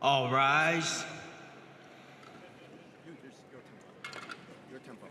All rise. Your tempo.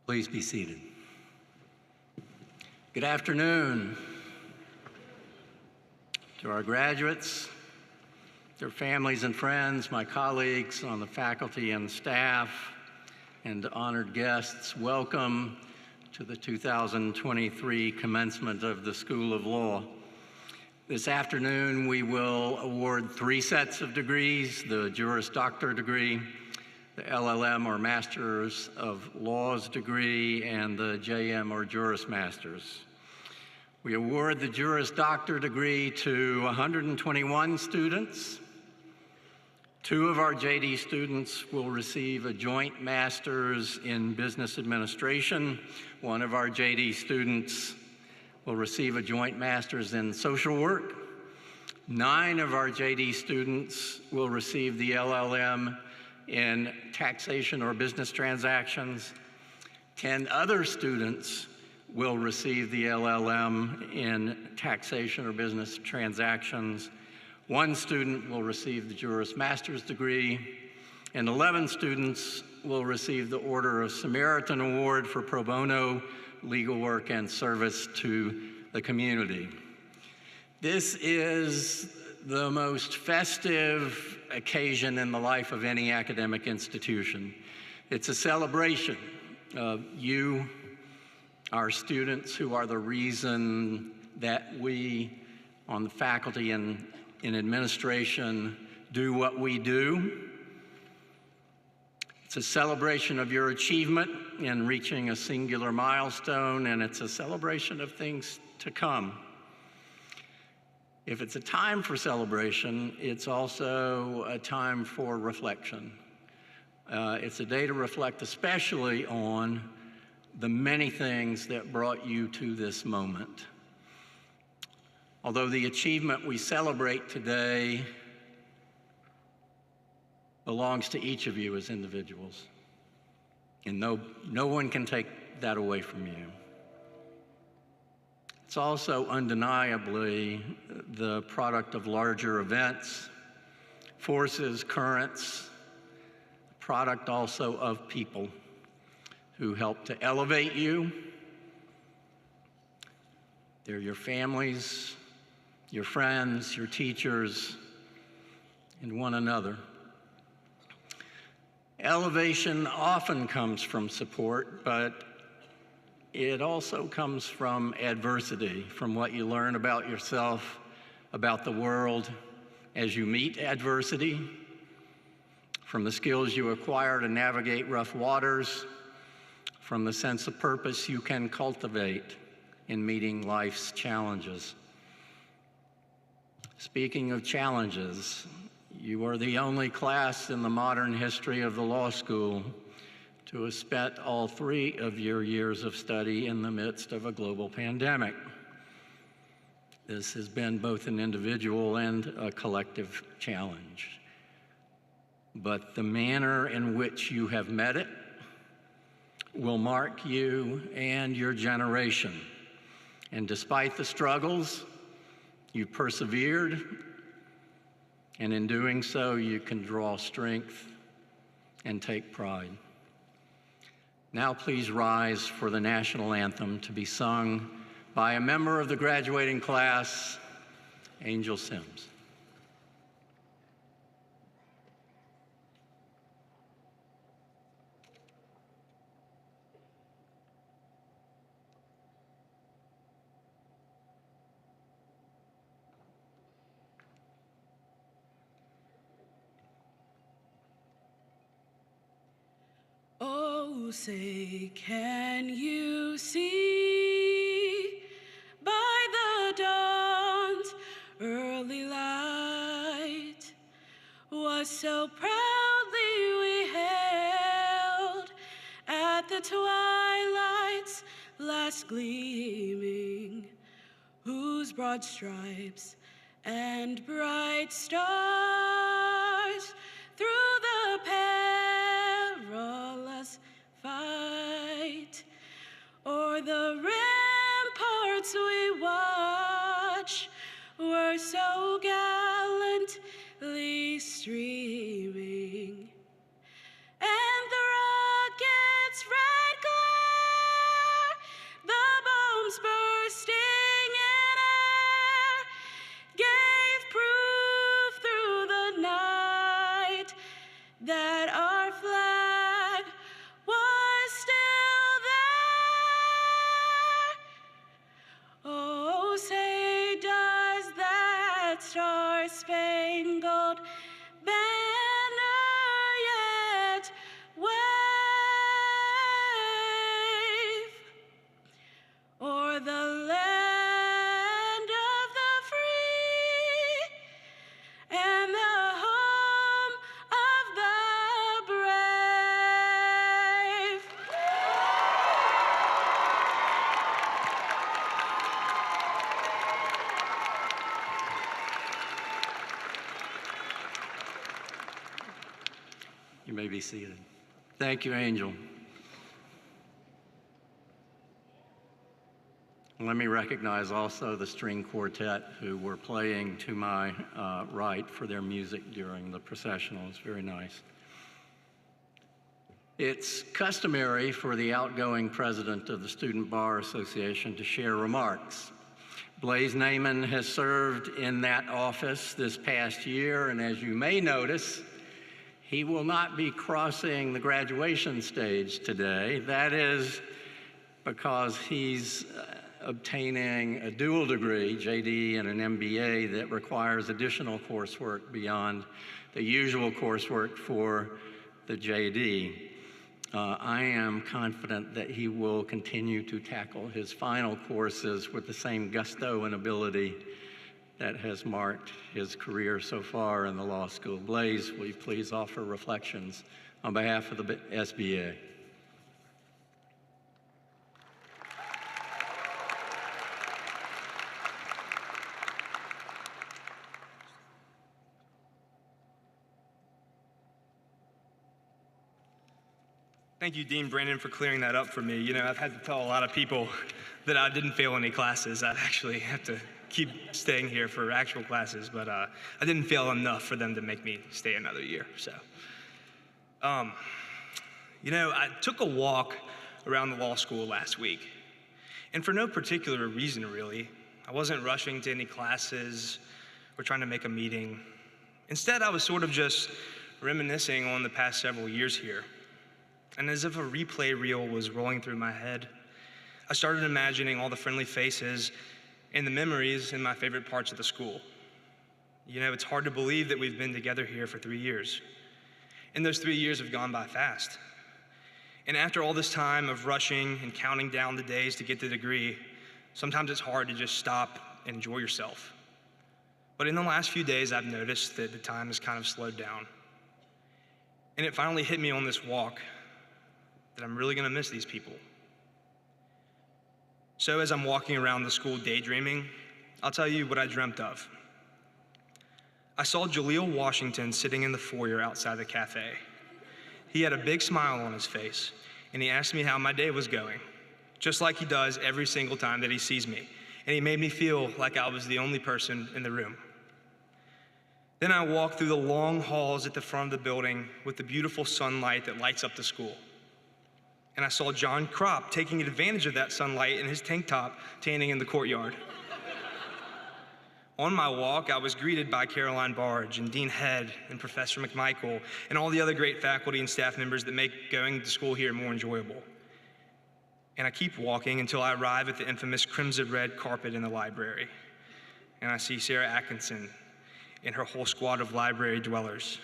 Please be seated. Good afternoon to our graduates, their families and friends, my colleagues on the faculty and staff, and honored guests. Welcome to the 2023 commencement of the School of Law. This afternoon, we will award 3 sets of degrees: the Juris Doctor degree, the LLM or Masters of Laws degree, and the JM or Juris Masters. We award the Juris Doctor degree to 121 students. 2 of our JD students will receive a joint Master's in Business Administration. 1 of our JD students will receive a joint Master's in Social Work. 9 of our JD students will receive the LLM in Taxation or Business Transactions. 10 other students will receive the LLM in Taxation or Business Transactions. 1 student will receive the Juris Master's degree, and 11 students will receive the Order of Samaritan Award for pro bono legal work and service to the community. This is the most festive occasion in the life of any academic institution. It's a celebration of you, our students, who are the reason that we on the faculty and in administration do what we do. It's a celebration of your achievement in reaching a singular milestone, and it's a celebration of things to come. If it's a time for celebration, it's also a time for reflection. It's a day to reflect especially on the many things that brought you to this moment. Although the achievement we celebrate today belongs to each of you as individuals, and no one can take that away from you. It's also undeniably the product of larger events, forces, currents, product also of people who help to elevate you. They're your families, your friends, your teachers, and one another. Elevation often comes from support, but it also comes from adversity, from what you learn about yourself, about the world as you meet adversity, from the skills you acquire to navigate rough waters, from the sense of purpose you can cultivate in meeting life's challenges. Speaking of challenges, you are the only class in the modern history of the law school to have spent all 3 of your years of study in the midst of a global pandemic. This has been both an individual and a collective challenge. But the manner in which you have met it will mark you and your generation. And despite the struggles, you persevered, and in doing so, you can draw strength and take pride. Now please rise for the national anthem to be sung by a member of the graduating class, Angel Sims. Oh, say, can you see by the dawn's early light what so proudly we hailed at the twilight's last gleaming, whose broad stripes and bright stars through the perilous fight o'er the ramparts we watch were so gallantly streaming, and the rocket's red glare may be seated. Thank you, Angel. Let me recognize also the string quartet who were playing to my right for their music during the processional. It's very nice. It's customary for the outgoing president of the Student Bar Association to share remarks. Blaise Naiman has served in that office this past year, and as you may notice, he will not be crossing the graduation stage today. That is because he's obtaining a dual degree, JD and an MBA, that requires additional coursework beyond the usual coursework for the JD. I am confident that he will continue to tackle his final courses with the same gusto and ability that has marked his career so far in the law school. Blaise, will you please offer reflections on behalf of the SBA? Thank you, Dean Brandon, for clearing that up for me. You know, I've had to tell a lot of people that I didn't fail any classes. I actually have to keep staying here for actual classes, but I didn't fail enough for them to make me stay another year. So, you know, I took a walk around the law school last week, and for no particular reason, really. I wasn't rushing to any classes or trying to make a meeting. Instead, I was sort of just reminiscing on the past several years here. And as if a replay reel was rolling through my head, I started imagining all the friendly faces and the memories in my favorite parts of the school. You know, it's hard to believe that we've been together here for 3 years. And those 3 years have gone by fast. And after all this time of rushing and counting down the days to get the degree, sometimes it's hard to just stop and enjoy yourself. But in the last few days, I've noticed that the time has kind of slowed down. And it finally hit me on this walk that I'm really gonna miss these people. So as I'm walking around the school daydreaming, I'll tell you what I dreamt of. I saw Jaleel Washington sitting in the foyer outside the cafe. He had a big smile on his face, and he asked me how my day was going, just like he does every single time that he sees me. And he made me feel like I was the only person in the room. Then I walked through the long halls at the front of the building with the beautiful sunlight that lights up the school. And I saw John Kropp taking advantage of that sunlight in his tank top, tanning in the courtyard. On my walk, I was greeted by Caroline Barge and Dean Head and Professor McMichael and all the other great faculty and staff members that make going to school here more enjoyable. And I keep walking until I arrive at the infamous crimson red carpet in the library. And I see Sarah Atkinson and her whole squad of library dwellers.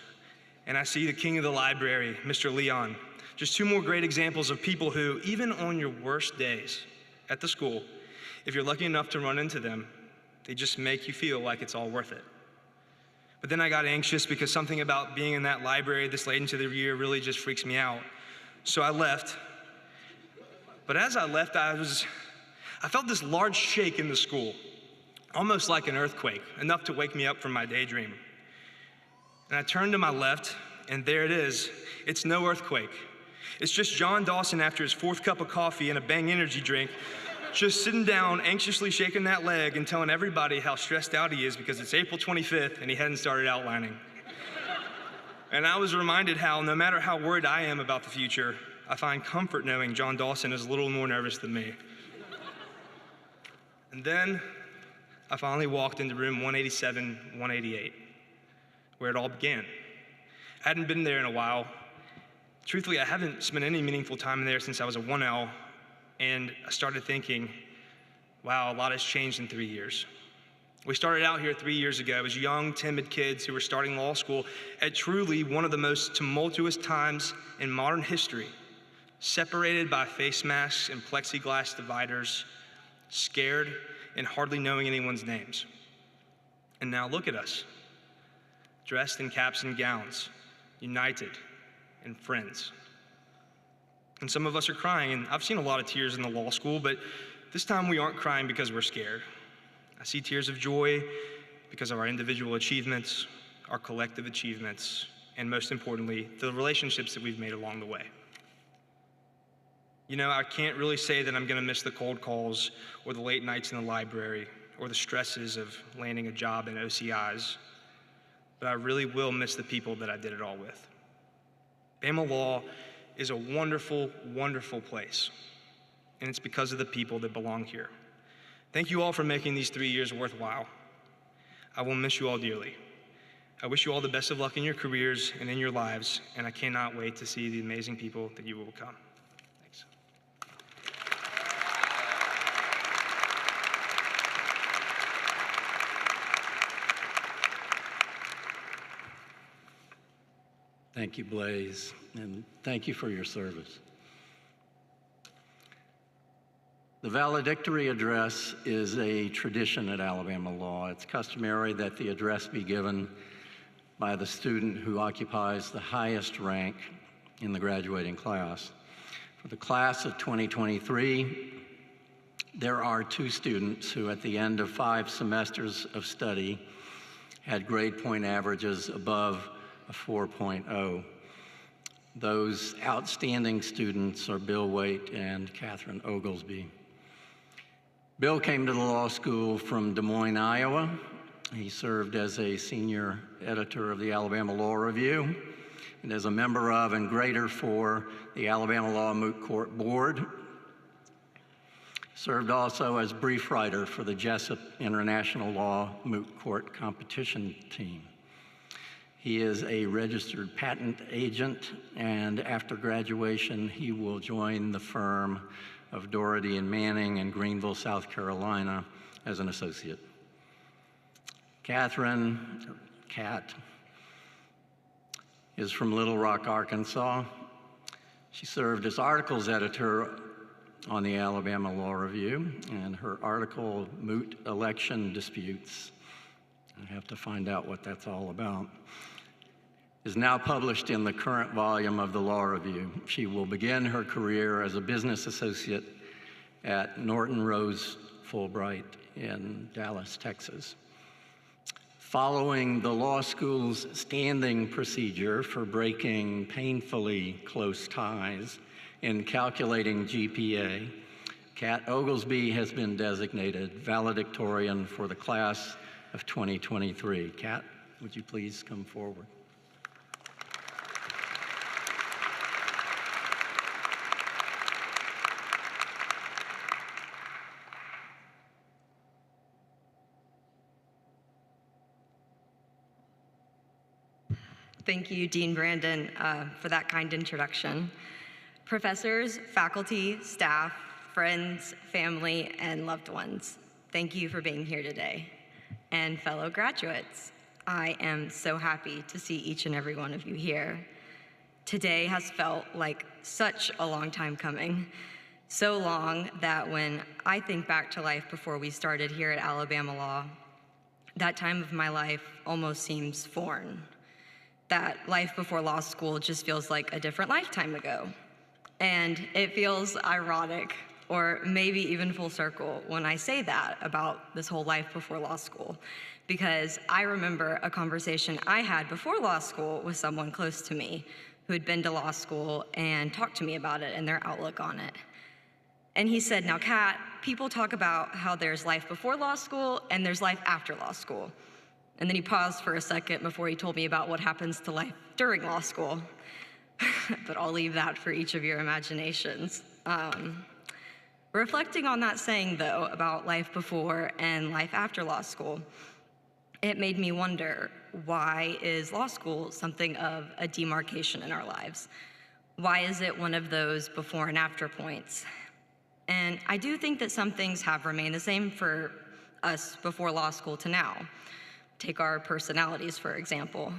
And I see the king of the library, Mr. Leon. Just two more great examples of people who, even on your worst days at the school, if you're lucky enough to run into them, they just make you feel like it's all worth it. But then I got anxious because something about being in that library this late into the year really just freaks me out. So I left. But as I left, I felt this large shake in the school, almost like an earthquake, enough to wake me up from my daydream. And I turned to my left, and there it is. It's no earthquake. It's just John Dawson after his 4th cup of coffee and a Bang energy drink, just sitting down, anxiously shaking that leg and telling everybody how stressed out he is because it's April 25th and he hadn't started outlining. And I was reminded how no matter how worried I am about the future, I find comfort knowing John Dawson is a little more nervous than me. And then I finally walked into room 187, 188, where it all began. I hadn't been there in a while. Truthfully, I haven't spent any meaningful time in there since I was a 1L, and I started thinking, wow, a lot has changed in 3 years. We started out here 3 years ago as young, timid kids who were starting law school at truly one of the most tumultuous times in modern history, separated by face masks and plexiglass dividers, scared and hardly knowing anyone's names. And now look at us, dressed in caps and gowns, united and friends. And some of us are crying, and I've seen a lot of tears in the law school, but this time we aren't crying because we're scared. I see tears of joy because of our individual achievements, our collective achievements, and most importantly, the relationships that we've made along the way. You know, I can't really say that I'm gonna miss the cold calls or the late nights in the library or the stresses of landing a job in OCIs, but I really will miss the people that I did it all with. Bama Law is a wonderful, wonderful place, and it's because of the people that belong here. Thank you all for making these 3 years worthwhile. I will miss you all dearly. I wish you all the best of luck in your careers and in your lives, and I cannot wait to see the amazing people that you will become. Thanks. Thank you, Blaze, and thank you for your service. The valedictory address is a tradition at Alabama Law. It's customary that the address be given by the student who occupies the highest rank in the graduating class. For the class of 2023, there are 2 students who at the end of 5 semesters of study had grade point averages above a 4.0. Those outstanding students are Bill Waite and Catherine Oglesby. Bill came to the law school from Des Moines, Iowa. He served as a senior editor of the Alabama Law Review and as a member of and grader for the Alabama Law Moot Court Board. Served also as brief writer for the Jessup International Law Moot Court Competition Team. He is a registered patent agent, and after graduation, he will join the firm of Doherty and Manning in Greenville, South Carolina, as an associate. Kat, is from Little Rock, Arkansas. She served as articles editor on the Alabama Law Review, and her article, Moot Election Disputes, I have to find out what that's all about, is now published in the current volume of the Law Review. She will begin her career as a business associate at Norton Rose Fulbright in Dallas, Texas. Following the law school's standing procedure for breaking painfully close ties in calculating GPA, Kat Oglesby has been designated valedictorian for the class of 2023. Kat, would you please come forward? Thank you, Dean Brandon, for that kind introduction. Professors, faculty, staff, friends, family, and loved ones, thank you for being here today. And fellow graduates, I am so happy to see each and every one of you here. Today has felt like such a long time coming, so long that when I think back to life before we started here at Alabama Law, that time of my life almost seems foreign. That life before law school just feels like a different lifetime ago. And it feels ironic, or maybe even full circle, when I say that about this whole life before law school, because I remember a conversation I had before law school with someone close to me who had been to law school and talked to me about it and their outlook on it. And he said, now, Kat, people talk about how there's life before law school and there's life after law school. And then he paused for a second before he told me about what happens to life during law school. But I'll leave that for each of your imaginations. Reflecting on that saying, though, about life before and life after law school, it made me wonder, why is law school something of a demarcation in our lives? Why is it one of those before and after points? And I do think that some things have remained the same for us before law school to now. Take our personalities, for example.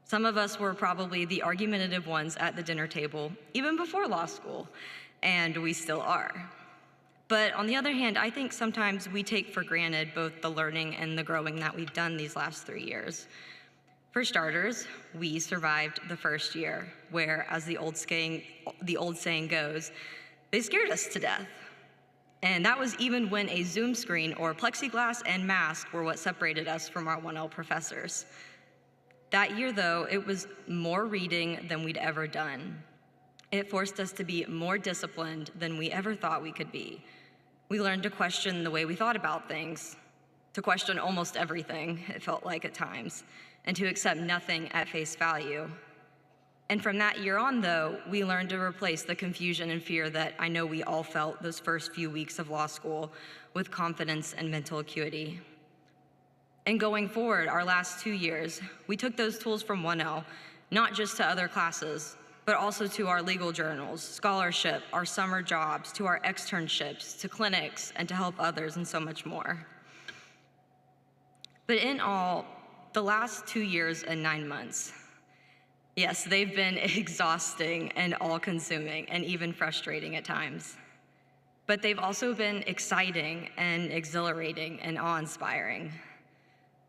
Some of us were probably the argumentative ones at the dinner table, even before law school, and we still are. But on the other hand, I think sometimes we take for granted both the learning and the growing that we've done these last 3 years. For starters, we survived the first year, where, as the old saying goes, they scared us to death. And that was even when a Zoom screen or plexiglass and mask were what separated us from our 1L professors. That year, though, it was more reading than we'd ever done. It forced us to be more disciplined than we ever thought we could be. We learned to question the way we thought about things, to question almost everything, it felt like at times, and to accept nothing at face value. And from that year on, though, we learned to replace the confusion and fear that I know we all felt those first few weeks of law school with confidence and mental acuity. And going forward, our last 2 years, we took those tools from 1L, not just to other classes, but also to our legal journals, scholarship, our summer jobs, to our externships, to clinics, and to help others, and so much more. But in all, the last 2 years and 9 months, yes, they've been exhausting and all-consuming and even frustrating at times. But they've also been exciting and exhilarating and awe-inspiring.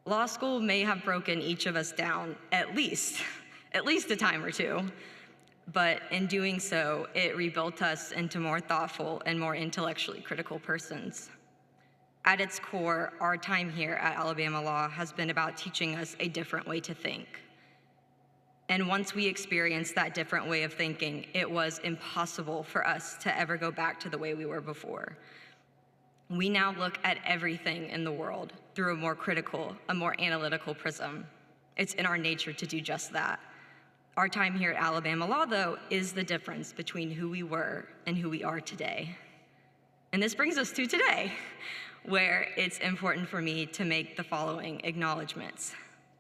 Law school may have broken each of us down at least a time or two, but in doing so, it rebuilt us into more thoughtful and more intellectually critical persons. At its core, our time here at Alabama Law has been about teaching us a different way to think. And once we experienced that different way of thinking, it was impossible for us to ever go back to the way we were before. We now look at everything in the world through a more critical, a more analytical prism. It's in our nature to do just that. Our time here at Alabama Law, though, is the difference between who we were and who we are today. And this brings us to today, where it's important for me to make the following acknowledgments.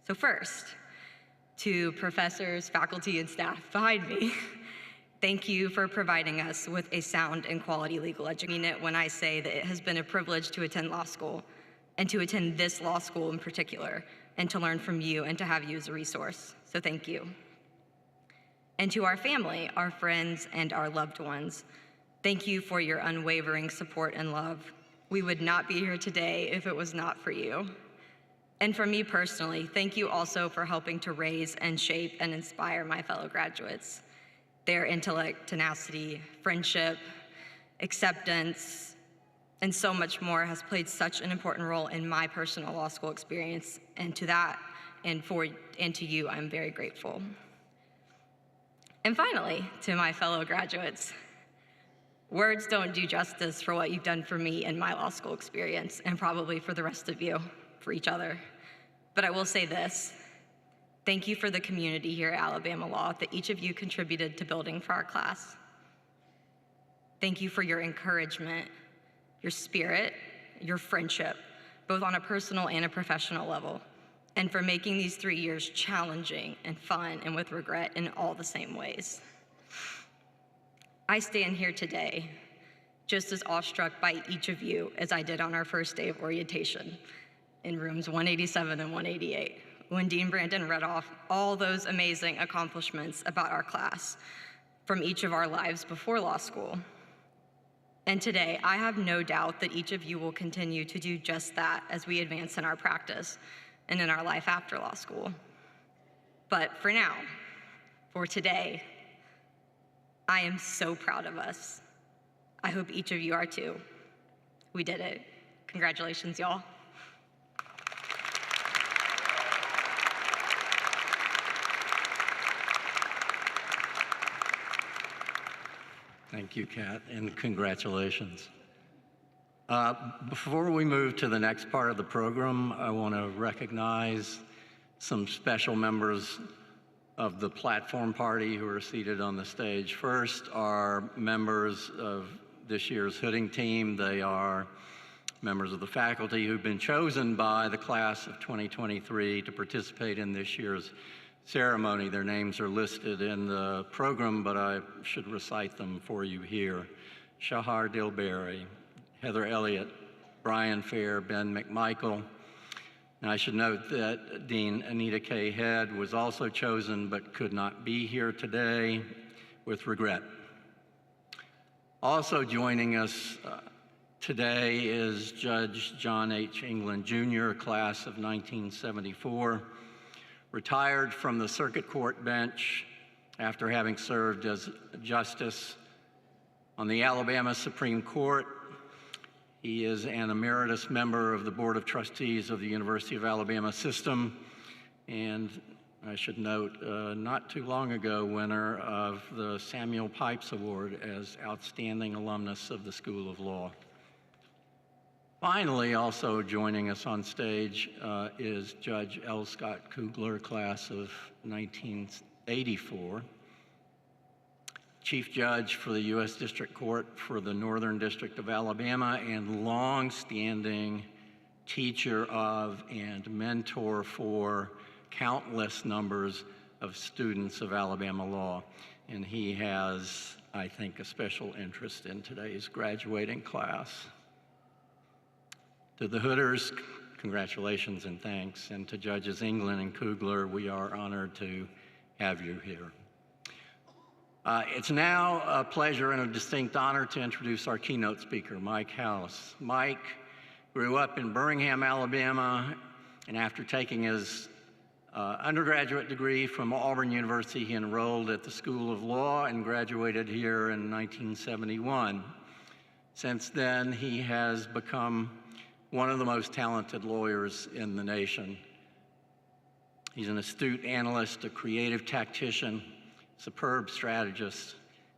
So first, to professors, faculty, and staff behind me, thank you for providing us with a sound and quality legal education. I mean it when I say that it has been a privilege to attend law school, and to attend this law school in particular, and to learn from you and to have you as a resource. So thank you. And to our family, our friends, and our loved ones, thank you for your unwavering support and love. We would not be here today if it was not for you. And for me personally, thank you also for helping to raise and shape and inspire my fellow graduates. Their intellect, tenacity, friendship, acceptance, and so much more has played such an important role in my personal law school experience, and to that and to you, I'm very grateful. And finally, to my fellow graduates, words don't do justice for what you've done for me in my law school experience, and probably for the rest of you, for each other. But I will say this, thank you for the community here at Alabama Law that each of you contributed to building for our class. Thank you for your encouragement, your spirit, your friendship, both on a personal and a professional level, and for making these 3 years challenging and fun and with regret in all the same ways. I stand here today just as awestruck by each of you as I did on our first day of orientation in rooms 187 and 188, when Dean Brandon read off all those amazing accomplishments about our class from each of our lives before law school. And today, I have no doubt that each of you will continue to do just that as we advance in our practice and in our life after law school. But for now, for today, I am so proud of us. I hope each of you are too. We did it. Congratulations, y'all. Thank you, Kat, and congratulations. Before we move to the next part of the program, I want to recognize some special members of the platform party who are seated on the stage. First are members of this year's hooding team. They are members of the faculty who've been chosen by the class of 2023 to participate in this year's ceremony. Their names are listed in the program, but I should recite them for you here. Shahar Dilberry, Heather Elliott, Brian Fair, Ben McMichael. And I should note that Dean Anita K. Head was also chosen but could not be here today with regret. Also joining us today is Judge John H. England Jr., class of 1974, retired from the circuit court bench after having served as justice on the Alabama Supreme Court. He is an emeritus member of the Board of Trustees of the University of Alabama System, and I should note, not too long ago, winner of the Samuel Pipes Award as Outstanding Alumnus of the School of Law. Finally, also joining us on stage is Judge L. Scott Kugler, class of 1984, Chief Judge for the U.S. District Court for the Northern District of Alabama and long-standing teacher of and mentor for countless numbers of students of Alabama law. And he has, I think, a special interest in today's graduating class. To the Hooders, congratulations and thanks. And to Judges England and Kugler, we are honored to have you here. It's now a pleasure and a distinct honor to introduce our keynote speaker, Mike House. Mike grew up in Birmingham, Alabama, and after taking his undergraduate degree from Auburn University, he enrolled at the School of Law and graduated here in 1971. Since then, he has become one of the most talented lawyers in the nation. He's an astute analyst, a creative tactician, superb strategist.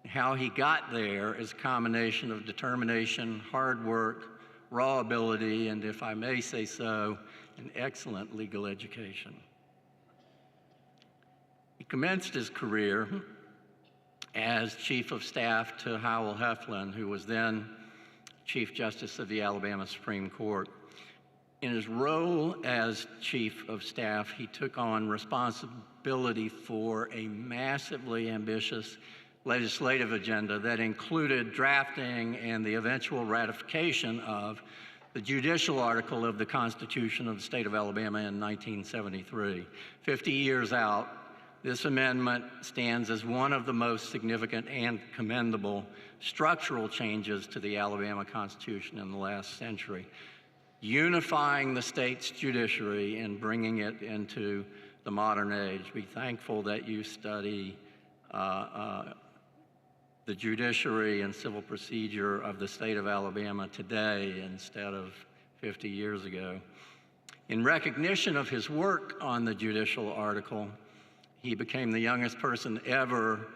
How he got there is a combination of determination, hard work, raw ability, and if I may say so, an excellent legal education. He commenced his career as Chief of Staff to Howell Heflin, who was then Chief Justice of the Alabama Supreme Court. In his role as Chief of Staff, he took on responsibility for a massively ambitious legislative agenda that included drafting and the eventual ratification of the judicial article of the Constitution of the state of Alabama in 1973. 50 years out, this amendment stands as one of the most significant and commendable structural changes to the Alabama Constitution in the last century, unifying the state's judiciary and bringing it into the modern age. Be thankful that you study the judiciary and civil procedure of the state of Alabama today instead of 50 years ago. In recognition of his work on the judicial article, he became the youngest person ever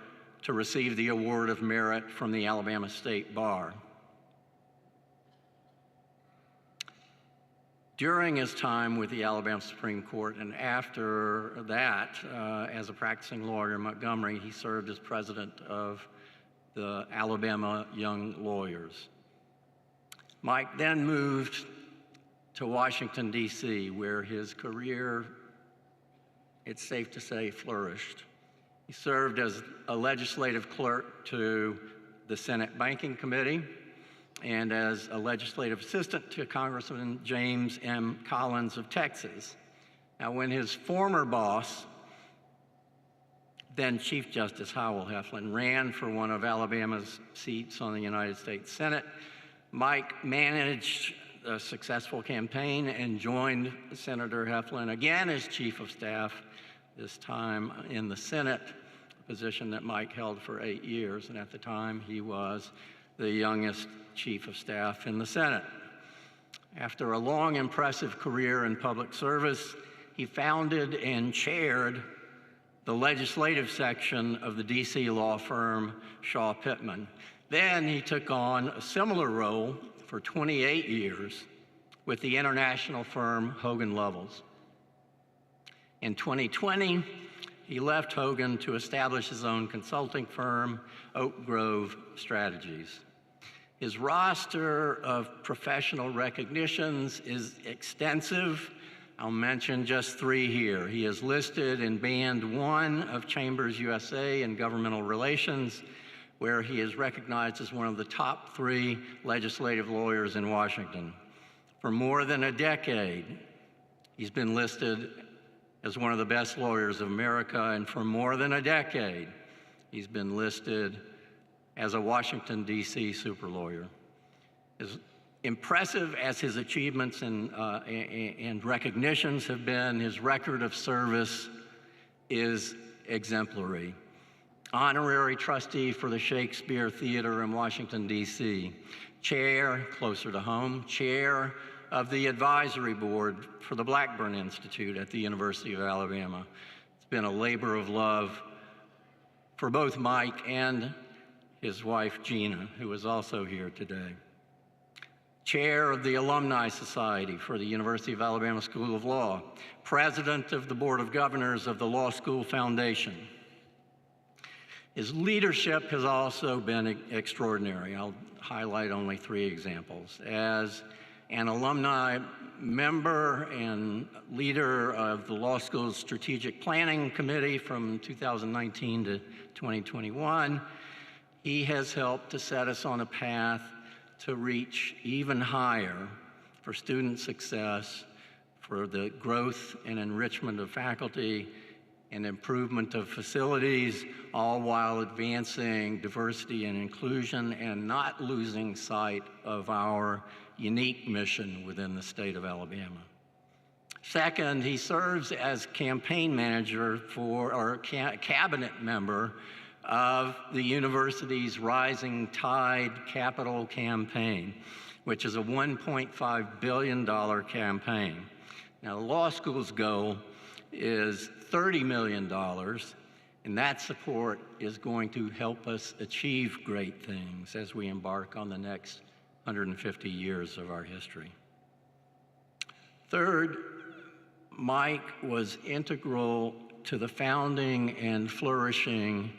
to receive the Award of Merit from the Alabama State Bar. During his time with the Alabama Supreme Court and after that, as a practicing lawyer in Montgomery, he served as president of the Alabama Young Lawyers. Mike then moved to Washington, D.C., where his career, it's safe to say, flourished. He served as a legislative clerk to the Senate Banking Committee and as a legislative assistant to Congressman James M. Collins of Texas. Now, when his former boss, then Chief Justice Howell Heflin, ran for one of Alabama's seats on the United States Senate, Mike managed a successful campaign and joined Senator Heflin again as Chief of Staff, this time in the Senate, a position that Mike held for 8 years, and at the time he was the youngest Chief of Staff in the Senate. After a long, impressive career in public service, he founded and chaired the legislative section of the DC law firm Shaw Pittman. Then he took on a similar role for 28 years with the international firm Hogan Lovells. In 2020, he left Hogan to establish his own consulting firm, Oak Grove Strategies. His roster of professional recognitions is extensive. I'll mention just 3 here. He is listed in Band 1 of Chambers USA in Governmental Relations, where he is recognized as one of the top 3 legislative lawyers in Washington. For more than a decade, he's been listed as one of the best lawyers of America, and for more than a decade, he's been listed as a Washington, D.C. super lawyer. As impressive as his achievements and recognitions have been, his record of service is exemplary. Honorary trustee for the Shakespeare Theater in Washington, D.C. Chair, closer to home, chair of the advisory board for the Blackburn Institute at the University of Alabama. It's been a labor of love for both Mike and his wife, Gina, who is also here today. Chair of the Alumni Society for the University of Alabama School of Law, President of the Board of Governors of the Law School Foundation. His leadership has also been extraordinary. I'll highlight only 3 examples. As an alumni member and leader of the law school's strategic planning committee from 2019 to 2021, he has helped to set us on a path to reach even higher for student success, for the growth and enrichment of faculty, and improvement of facilities, all while advancing diversity and inclusion and not losing sight of our unique mission within the state of Alabama. Second, he serves as campaign manager for, or cabinet member of the university's Rising Tide Capital Campaign, which is a $1.5 billion campaign. Now, the law school's goal is $30 million, and that support is going to help us achieve great things as we embark on the next 150 years of our history. Third, Mike was integral to the founding and flourishing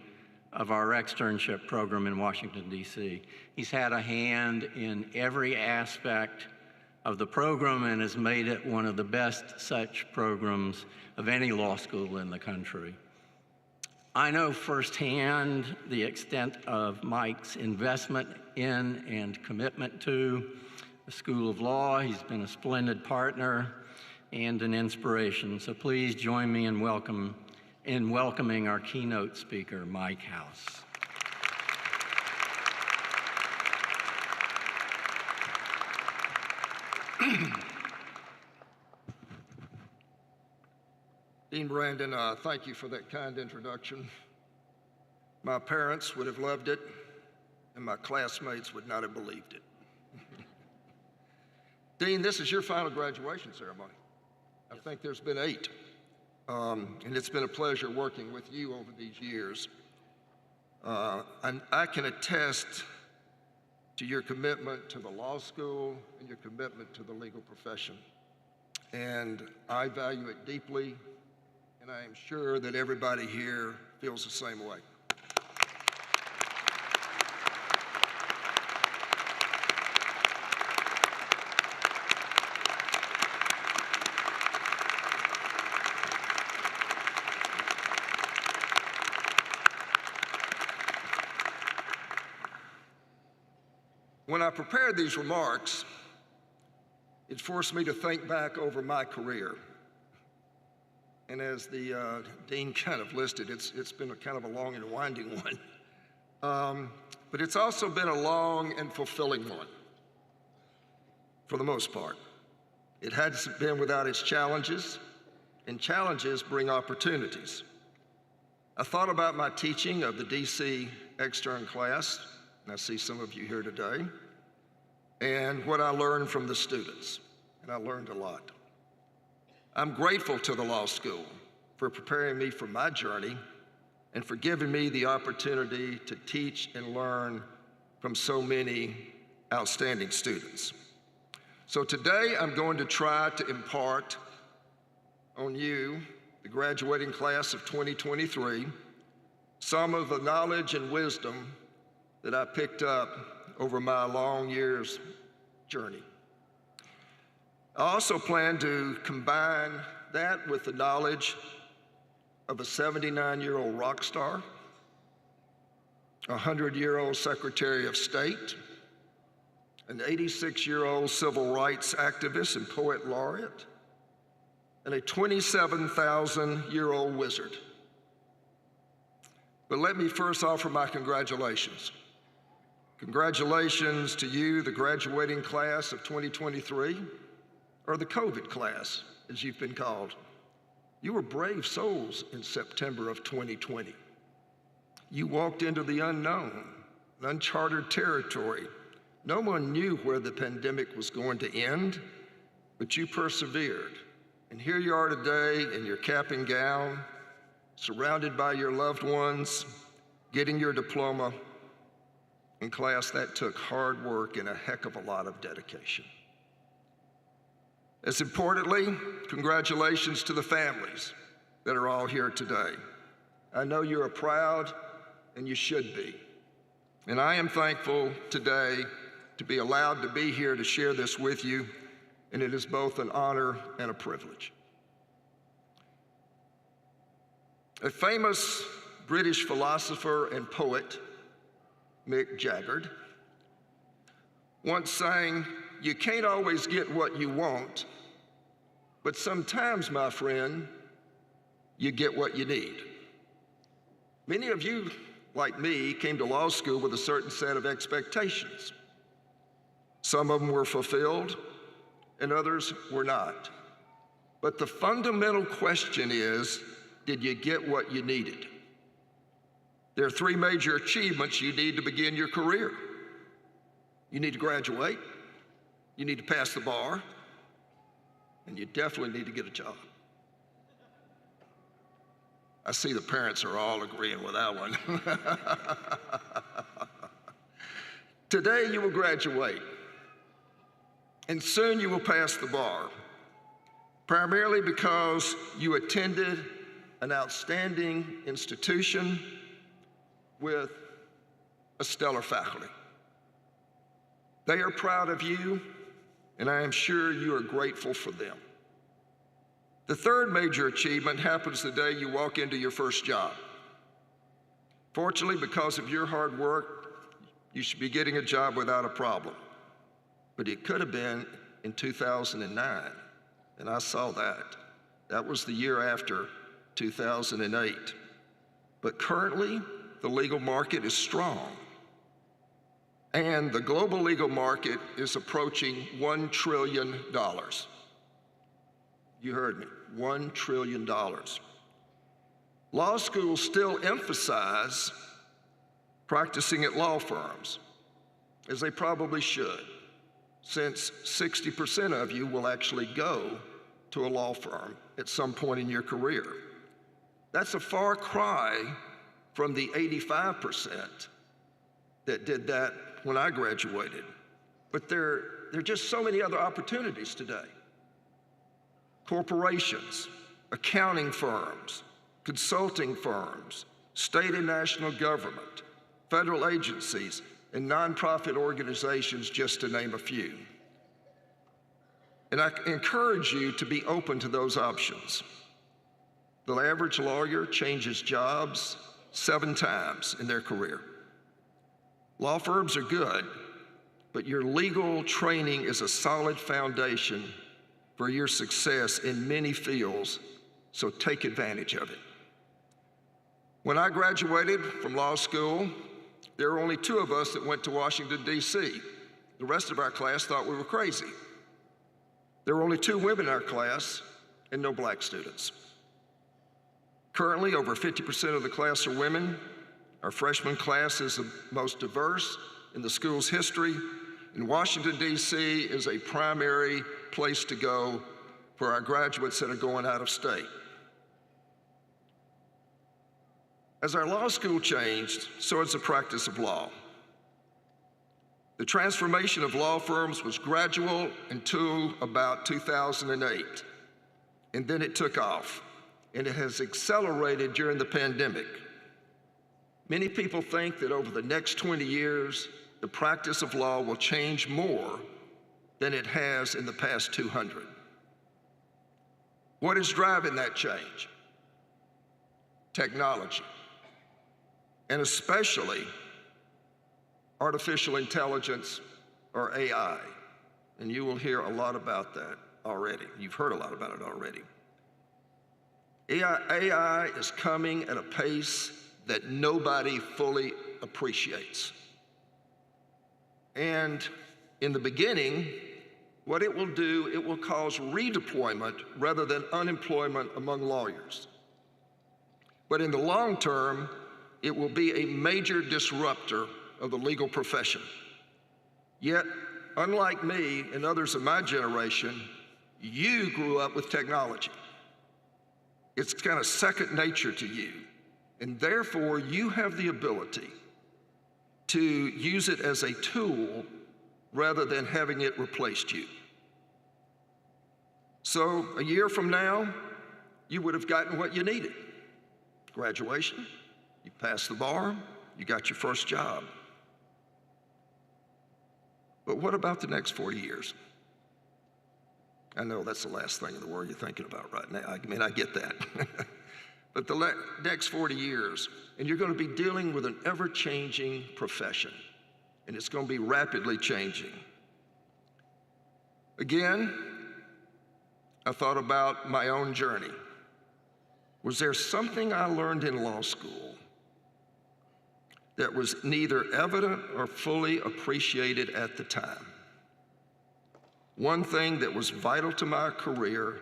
of our externship program in Washington, D.C. He's had a hand in every aspect of the program and has made it one of the best such programs of any law school in the country. I know firsthand the extent of Mike's investment in and commitment to the School of Law. He's been a splendid partner and an inspiration. So please join me in welcoming our keynote speaker, Mike House. Dean Brandon, thank you for that kind introduction. My parents would have loved it, and my classmates would not have believed it. Dean, this is your final graduation ceremony. I think there's been 8, and it's been a pleasure working with you over these years. And I can attest to your commitment to the law school and your commitment to the legal profession. And I value it deeply, and I am sure that everybody here feels the same way. When I prepared these remarks, it forced me to think back over my career. And as the dean kind of listed, it's been kind of a long and winding one. But it's also been a long and fulfilling one, for the most part. It hasn't been without its challenges, and challenges bring opportunities. I thought about my teaching of the DC extern class, and I see some of you here today, and what I learned from the students, and I learned a lot. I'm grateful to the law school for preparing me for my journey and for giving me the opportunity to teach and learn from so many outstanding students. So today I'm going to try to impart on you, the graduating class of 2023, some of the knowledge and wisdom that I picked up over my long years journey. I also plan to combine that with the knowledge of a 79-year-old rock star, a 100-year-old Secretary of State, an 86-year-old civil rights activist and poet laureate, and a 27,000-year-old wizard. But let me first offer my congratulations. Congratulations to you, the graduating class of 2023, or the COVID class, as you've been called. You were brave souls in September of 2020. You walked into the unknown, uncharted territory. No one knew where the pandemic was going to end, but you persevered. And here you are today in your cap and gown, surrounded by your loved ones, getting your diploma. In class, that took hard work and a heck of a lot of dedication. As importantly, congratulations to the families that are all here today. I know you are proud, and you should be. And I am thankful today to be allowed to be here to share this with you, and it is both an honor and a privilege. A famous British philosopher and poet, Mick Jagger, once sang, "You can't always get what you want, but sometimes, my friend, you get what you need." Many of you, like me, came to law school with a certain set of expectations. Some of them were fulfilled, and others were not. But the fundamental question is, did you get what you needed? There are three major achievements you need to begin your career. You need to graduate, you need to pass the bar, and you definitely need to get a job. I see the parents are all agreeing with that one. Today you will graduate, and soon you will pass the bar, primarily because you attended an outstanding institution with a stellar faculty. They are proud of you, and I am sure you are grateful for them. The third major achievement happens the day you walk into your first job. Fortunately, because of your hard work, you should be getting a job without a problem. But it could have been in 2009, and I saw that. That was the year after 2008. But currently, the legal market is strong. And the global legal market is approaching $1 trillion. You heard me, $1 trillion. Law schools still emphasize practicing at law firms, as they probably should, since 60% of you will actually go to a law firm at some point in your career. That's a far cry from the 85% that did that when I graduated. But there are just so many other opportunities today. Corporations, accounting firms, consulting firms, state and national government, federal agencies, and nonprofit organizations, just to name a few. And I encourage you to be open to those options. The average lawyer changes jobs 7 times in their career. Law firms are good, but your legal training is a solid foundation for your success in many fields, so take advantage of it. When I graduated from law school, there were only 2 of us that went to Washington, D.C. The rest of our class thought we were crazy. There were only 2 women in our class and no black students. Currently, over 50% of the class are women. Our freshman class is the most diverse in the school's history, and Washington, D.C. is a primary place to go for our graduates that are going out of state. As our law school changed, so has the practice of law. The transformation of law firms was gradual until about 2008, and then it took off, and it has accelerated during the pandemic. Many people think that over the next 20 years, the practice of law will change more than it has in the past 200. What is driving that change? Technology, and especially artificial intelligence, or AI. And you will hear a lot about that already. You've heard a lot about it already. AI is coming at a pace that nobody fully appreciates. And in the beginning, what it will do, it will cause redeployment rather than unemployment among lawyers. But in the long term, it will be a major disruptor of the legal profession. Yet, unlike me and others of my generation, you grew up with technology. It's kind of second nature to you. And therefore, you have the ability to use it as a tool rather than having it replace you. So a year from now, you would have gotten what you needed. Graduation, you passed the bar, you got your first job. But what about the next 40 years? I know that's the last thing in the world you're thinking about right now. I mean, I get that. But the next 40 years, and you're going to be dealing with an ever-changing profession, and it's going to be rapidly changing. Again, I thought about my own journey. Was there something I learned in law school that was neither evident or fully appreciated at the time? One thing that was vital to my career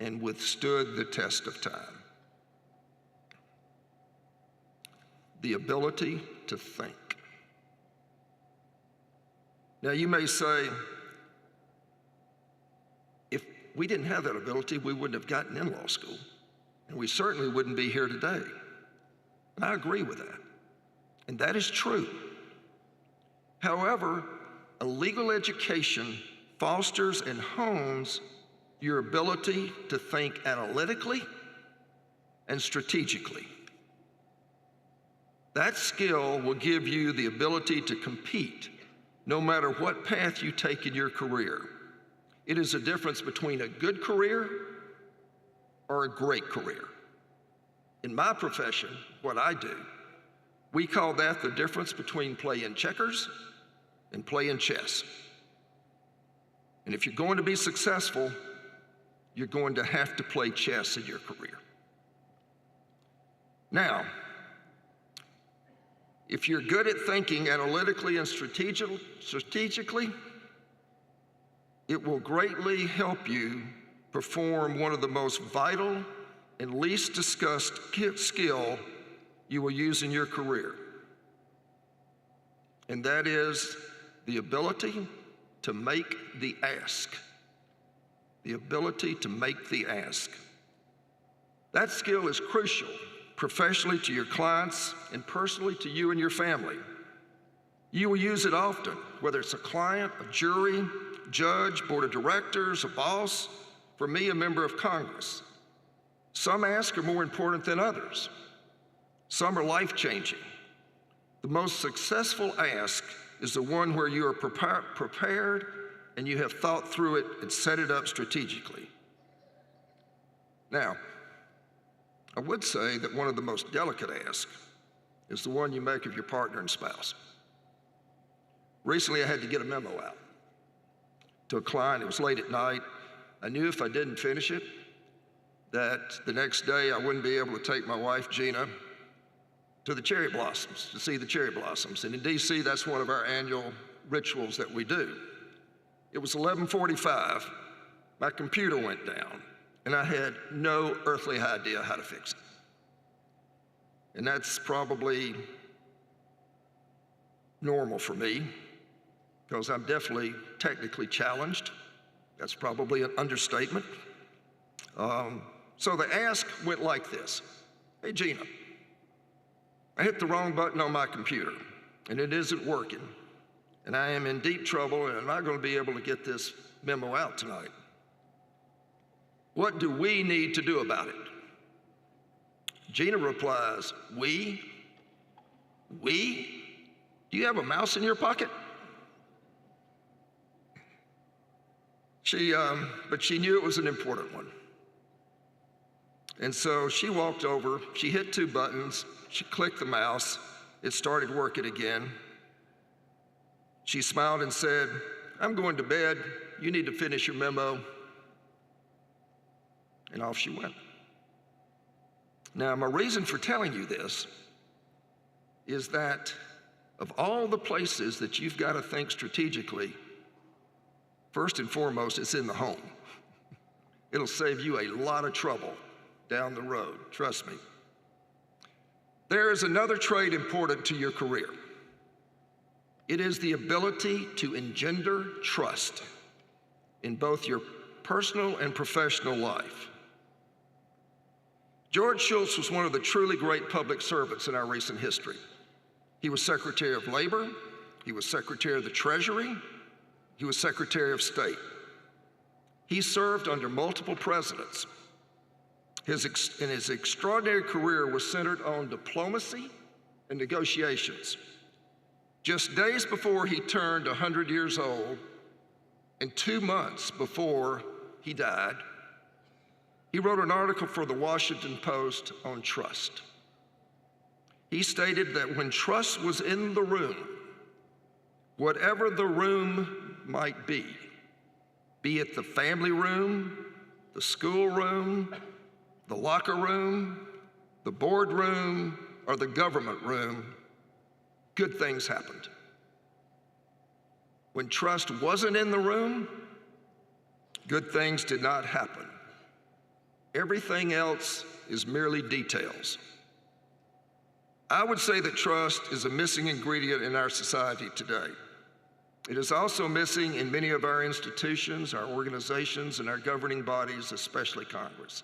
and withstood the test of time. The ability to think. Now you may say, if we didn't have that ability, we wouldn't have gotten in law school, and we certainly wouldn't be here today. And I agree with that, and that is true. However, a legal education fosters and hones your ability to think analytically and strategically. That skill will give you the ability to compete no matter what path you take in your career. It is a difference between a good career or a great career. In my profession, what I do, we call that the difference between playing checkers and playing chess. And if you're going to be successful, you're going to have to play chess in your career. Now, if you're good at thinking analytically and strategically, it will greatly help you perform one of the most vital and least discussed skill you will use in your career. And that is the ability to make the ask. The ability to make the ask. That skill is crucial professionally to your clients and personally to you and your family. You will use it often, whether it's a client, a jury, judge, board of directors, a boss, for me, a member of Congress. Some asks are more important than others. Some are life-changing. The most successful ask is the one where you are prepared and you have thought through it and set it up strategically. Now, I would say that one of the most delicate asks is the one you make of your partner and spouse. Recently, I had to get a memo out to a client. It was late at night. I knew if I didn't finish it, that the next day I wouldn't be able to take my wife, Gina, to the cherry blossoms, to see the cherry blossoms. And in DC, that's one of our annual rituals that we do. It was 11:45. My computer went down, and I had no earthly idea how to fix it. And that's probably normal for me, because I'm definitely technically challenged. That's probably an understatement. So the ask went like this. Hey, Gina, I hit the wrong button on my computer, and it isn't working. And I am in deep trouble, and I'm not going to be able to get this memo out tonight. What do we need to do about it? Gina replies, we? We? Do you have a mouse in your pocket? But she knew it was an important one. And so she walked over, she hit 2 buttons, she clicked the mouse, it started working again. She smiled and said, I'm going to bed, you need to finish your memo. And off she went. Now, my reason for telling you this is that of all the places that you've got to think strategically, first and foremost, it's in the home. It'll save you a lot of trouble down the road, trust me. There is another trait important to your career. It is the ability to engender trust in both your personal and professional life. George Shultz was one of the truly great public servants in our recent history. He was Secretary of Labor, he was Secretary of the Treasury, he was Secretary of State. He served under multiple presidents. His extraordinary career was centered on diplomacy and negotiations. Just days before he turned 100 years old, and 2 months before he died, he wrote an article for the Washington Post on trust. He stated that when trust was in the room, whatever the room might be it the family room, the school room, the locker room, the boardroom, or the government room, good things happened. When trust wasn't in the room, good things did not happen. Everything else is merely details. I would say that trust is a missing ingredient in our society today. It is also missing in many of our institutions, our organizations, and our governing bodies, especially Congress.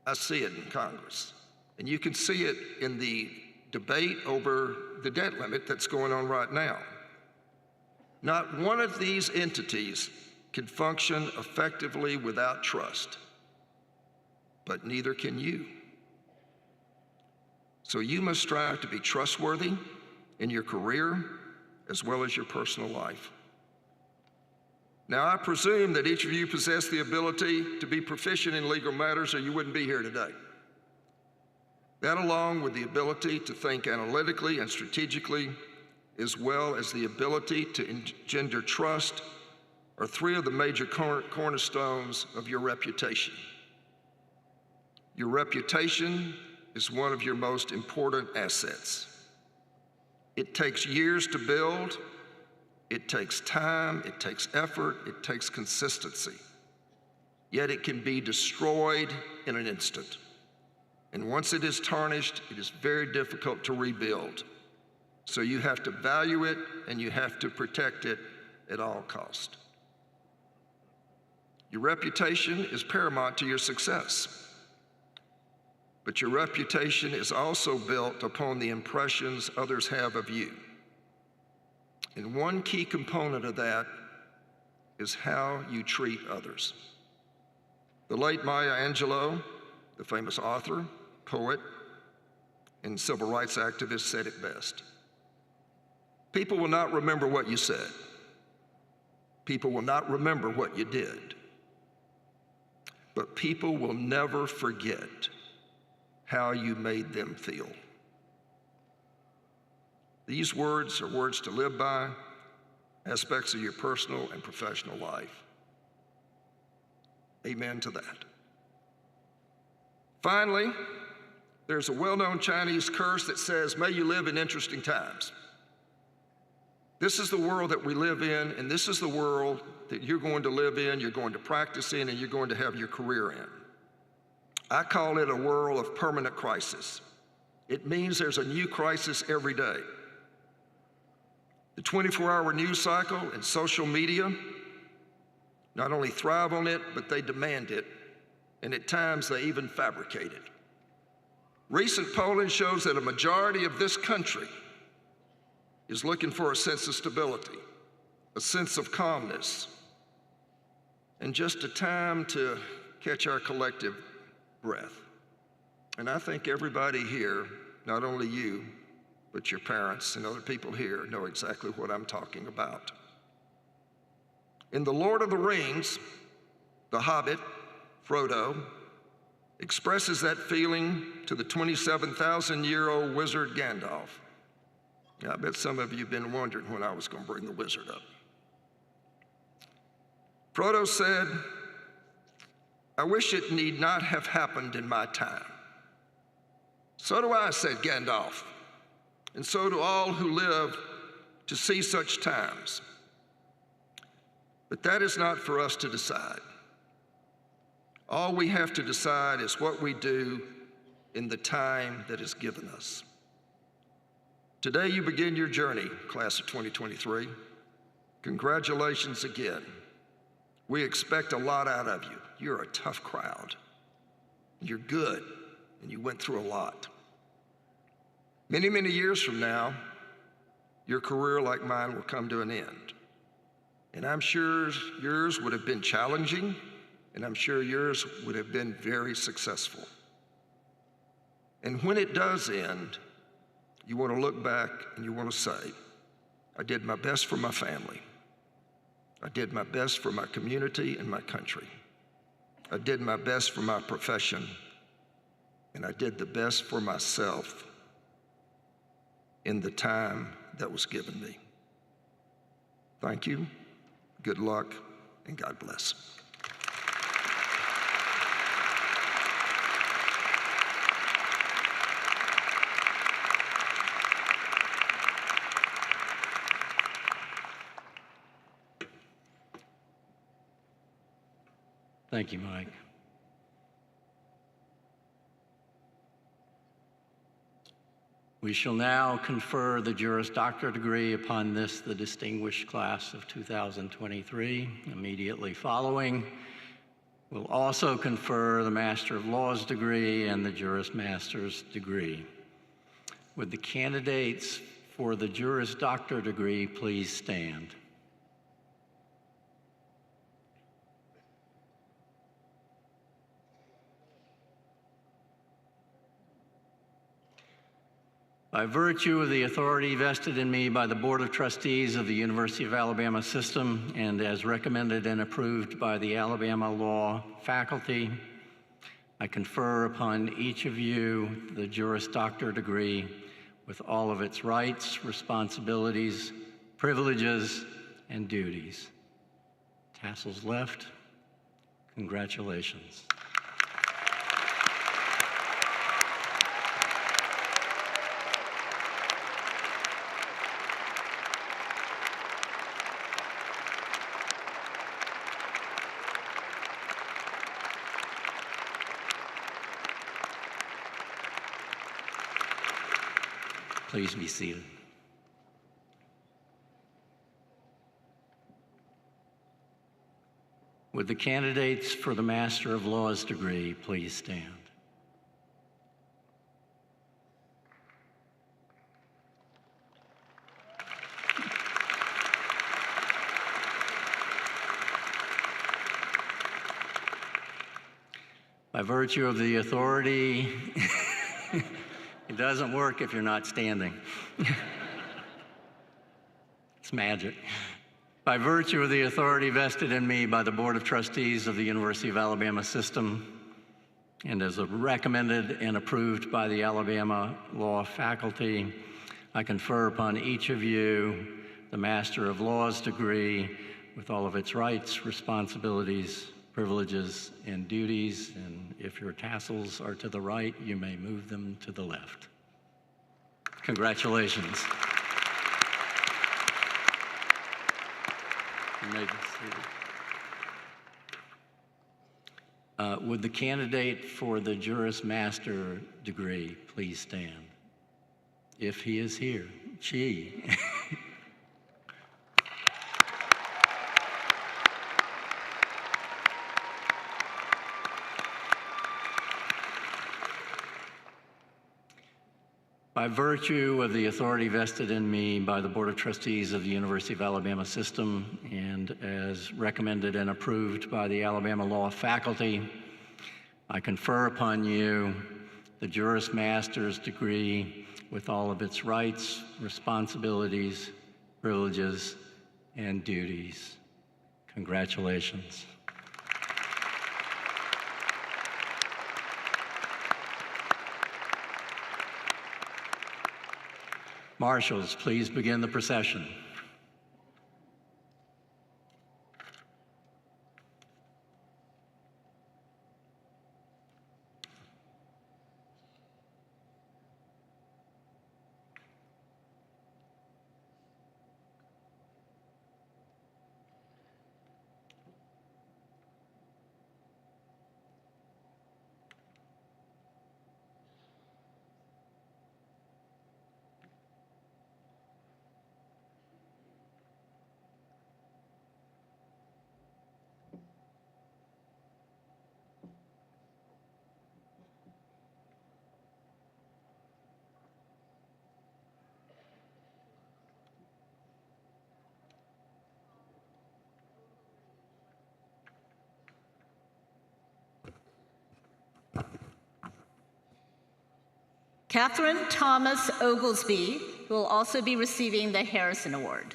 I see it in Congress, and you can see it in the debate over the debt limit that's going on right now. Not one of these entities can function effectively without trust, but neither can you. So you must strive to be trustworthy in your career as well as your personal life. Now, I presume that each of you possess the ability to be proficient in legal matters, or you wouldn't be here today. That, along with the ability to think analytically and strategically, as well as the ability to engender trust, are three of the major cornerstones of your reputation. Your reputation is one of your most important assets. It takes years to build, it takes time, it takes effort, it takes consistency. Yet it can be destroyed in an instant. And once it is tarnished, it is very difficult to rebuild. So you have to value it and you have to protect it at all costs. Your reputation is paramount to your success. But your reputation is also built upon the impressions others have of you. And one key component of that is how you treat others. The late Maya Angelou, the famous author, poet, and civil rights activist, said it best. People will not remember what you said. People will not remember what you did. But people will never forget how you made them feel. These words are words to live by, aspects of your personal and professional life. Amen to that. Finally, there's a well-known Chinese curse that says, "May you live in interesting times." This is the world that we live in, and this is the world that you're going to live in, you're going to practice in, and you're going to have your career in. I call it a world of permanent crisis. It means there's a new crisis every day. The 24-hour news cycle and social media not only thrive on it, but they demand it, and at times they even fabricate it. Recent polling shows that a majority of this country is looking for a sense of stability, a sense of calmness, and just a time to catch our collective breath. And I think everybody here, not only you, but your parents and other people here know exactly what I'm talking about. In The Lord of the Rings, the Hobbit, Frodo, expresses that feeling to the 27,000-year-old wizard Gandalf. I bet some of you have been wondering when I was going to bring the wizard up. Frodo said, "I wish it need not have happened in my time." "So do I," said Gandalf, "and so do all who live to see such times." But that is not for us to decide. All we have to decide is what we do in the time that is given us. Today you begin your journey, class of 2023. Congratulations again. We expect a lot out of you. You're a tough crowd. You're good, and you went through a lot. Many, many years from now, your career like mine will come to an end. And I'm sure yours would have been challenging, and I'm sure yours would have been very successful. And when it does end, you want to look back and you want to say, I did my best for my family. I did my best for my community and my country. I did my best for my profession, and I did the best for myself in the time that was given me. Thank you, good luck, and God bless. Thank you, Mike. We shall now confer the Juris Doctor degree upon this, the distinguished class of 2023. Immediately following, we'll also confer the Master of Laws degree and the Juris Master's degree. Would the candidates for the Juris Doctor degree please stand? By virtue of the authority vested in me by the Board of Trustees of the University of Alabama System and as recommended and approved by the Alabama Law faculty, I confer upon each of you the Juris Doctor degree with all of its rights, responsibilities, privileges, and duties. Tassels left. Congratulations. Please be seated. Would the candidates for the Master of Laws degree please stand? By virtue of the authority, it doesn't work if you're not standing. It's magic. By virtue of the authority vested in me by the Board of Trustees of the University of Alabama System, and as recommended and approved by the Alabama Law faculty, I confer upon each of you the Master of Laws degree with all of its rights, responsibilities, privileges, and duties. And if your tassels are to the right, you may move them to the left. Congratulations. You may be seated. Would the candidate for the Juris Master degree please stand? If he is here, she. By virtue of the authority vested in me by the Board of Trustees of the University of Alabama System and as recommended and approved by the Alabama Law faculty, I confer upon you the Juris Master's degree with all of its rights, responsibilities, privileges, and duties. Congratulations. Marshals, please begin the procession. Catherine Thomas Oglesby, who will also be receiving the Harrison Award.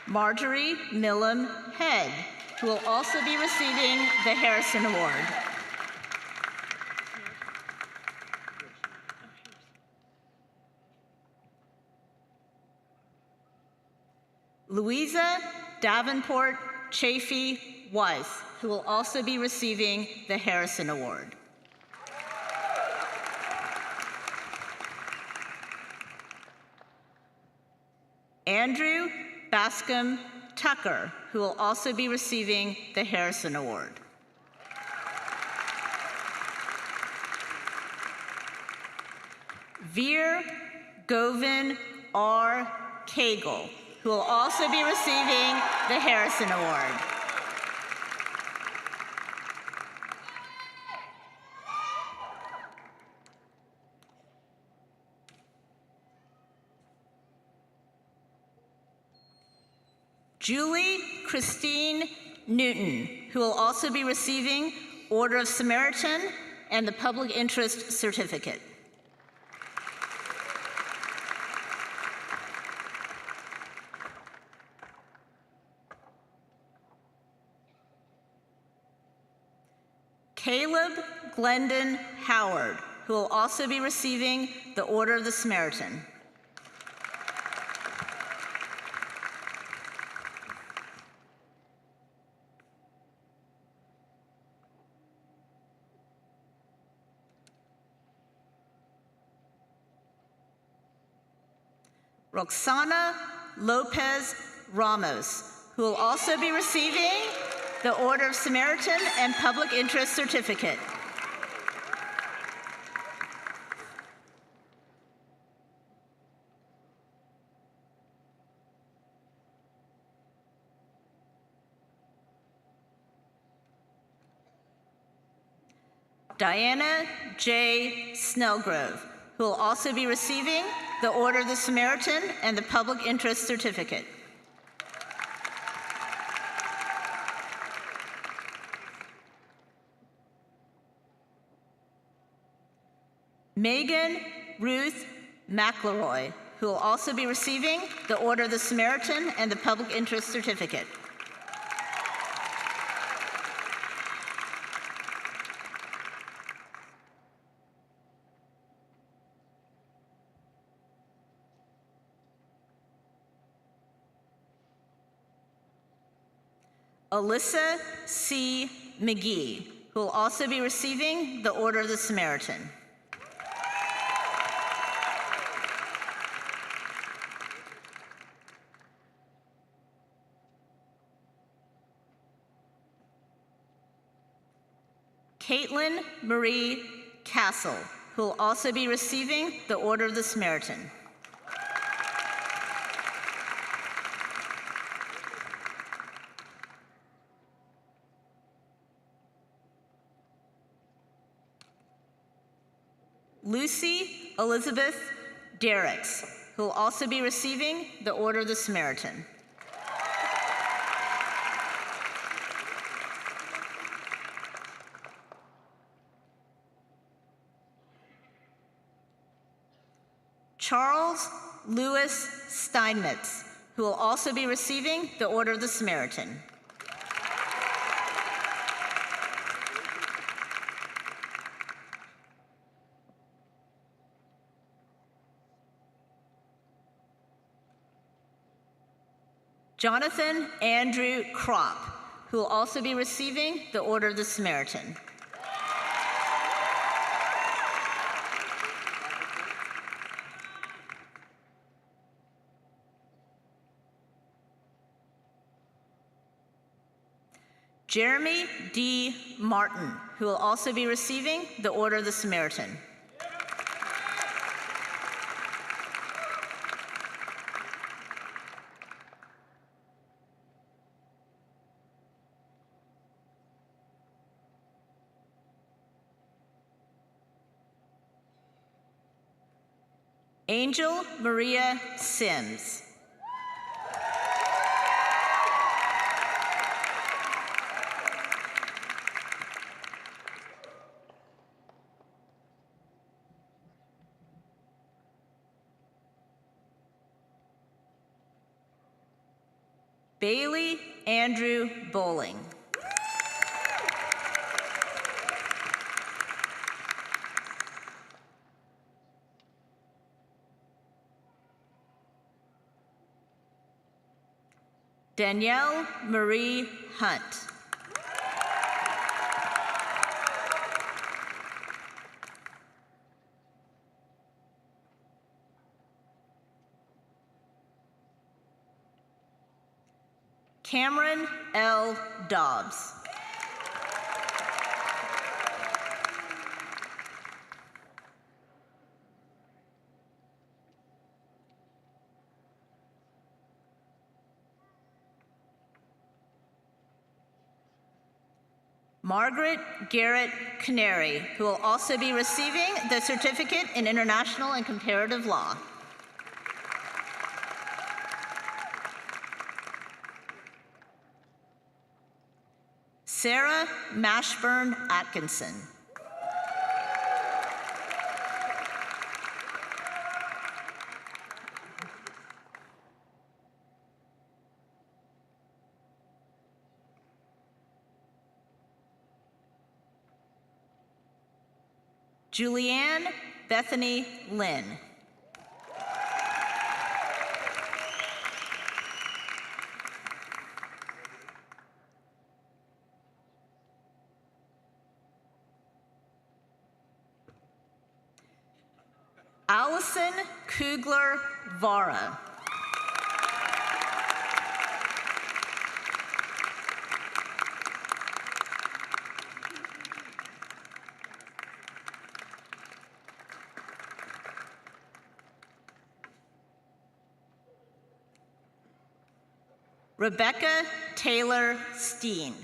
Marjorie Millam Head, who will also be receiving the Harrison Award. Louisa Davenport Chafee Weiss, who will also be receiving the Harrison Award. Andrew Bascom Tucker, who will also be receiving the Harrison Award. Veer Govin R. Cagle, who will also be receiving the Harrison Award. Julie Christine Newton, who will also be receiving Order of Samaritan and the Public Interest Certificate. Caleb Glendon Howard, who will also be receiving the Order of the Samaritan. Roxana Lopez Ramos, who will also be receiving the Order of Samaritan and Public Interest Certificate. Diana J. Snellgrove, who will also be receiving the Order of the Samaritan and the Public Interest Certificate. Megan Ruth McElroy, who will also be receiving the Order of the Samaritan and the Public Interest Certificate. Alyssa C. McGee, who will also be receiving the Order of the Samaritan. Caitlin Marie Castle, who will also be receiving the Order of the Samaritan. Lucy Elizabeth Derricks, who will also be receiving the Order of the Samaritan. Charles Lewis Steinmetz, who will also be receiving the Order of the Samaritan. Jonathan Andrew Kropp, who will also be receiving the Order of the Samaritan. Jeremy D. Martin, who will also be receiving the Order of the Samaritan. Angel Maria Sims. Bailey Andrew Bowling. Danielle Marie Hunt. Cameron L. Dobbs. Margaret Garrett Canary, who will also be receiving the Certificate in International and Comparative Law. Sarah Mashburn Atkinson. Julianne Bethany Lynn. Allison Kugler Vara. Rebecca Taylor Steen.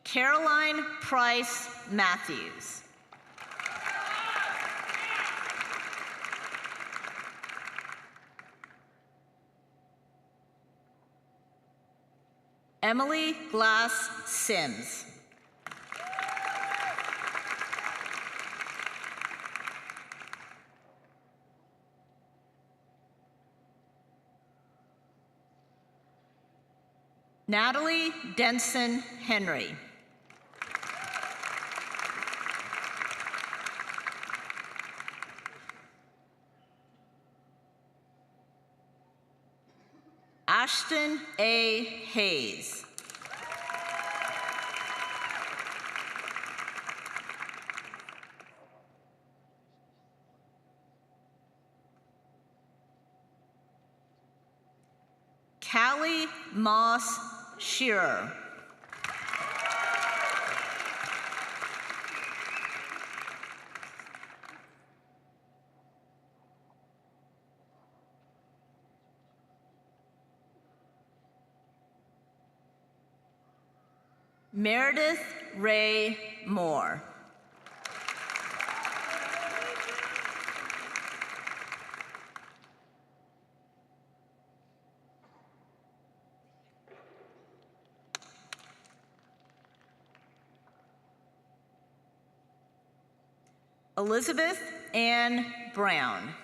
Caroline Price Matthews. Emily Glass Sims. Natalie Denson Henry. Ashton A. Hayes. Callie Moss Shearer. Meredith Ray Moore. Elizabeth Ann Brown.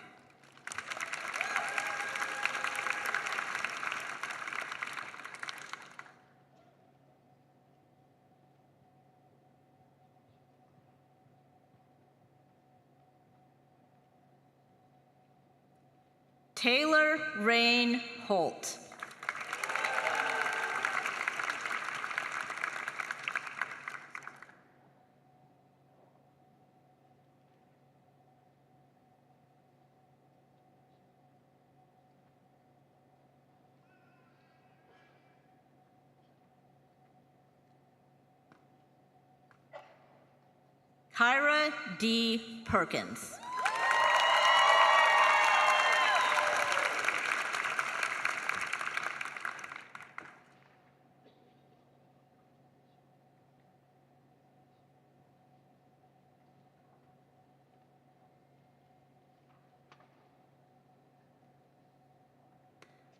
Taylor Rain Holt. Kyra D. Perkins.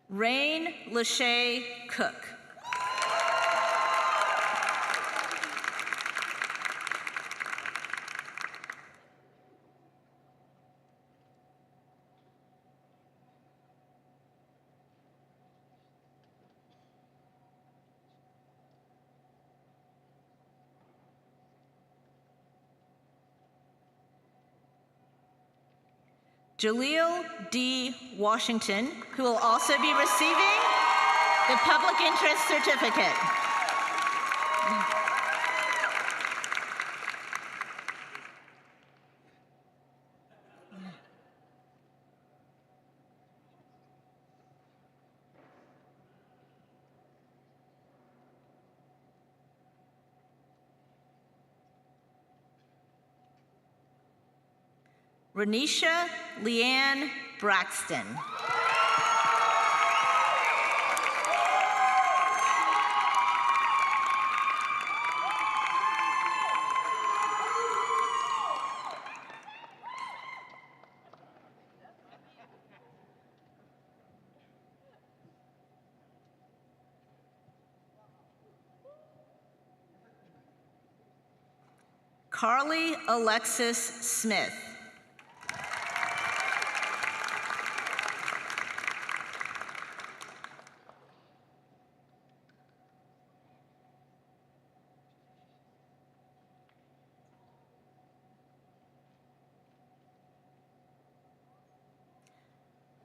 Rain Lachey Cook. Jaleel D. Washington, who will also be receiving the Public Interest Certificate. Renisha Leanne Braxton. Carly Alexis Smith.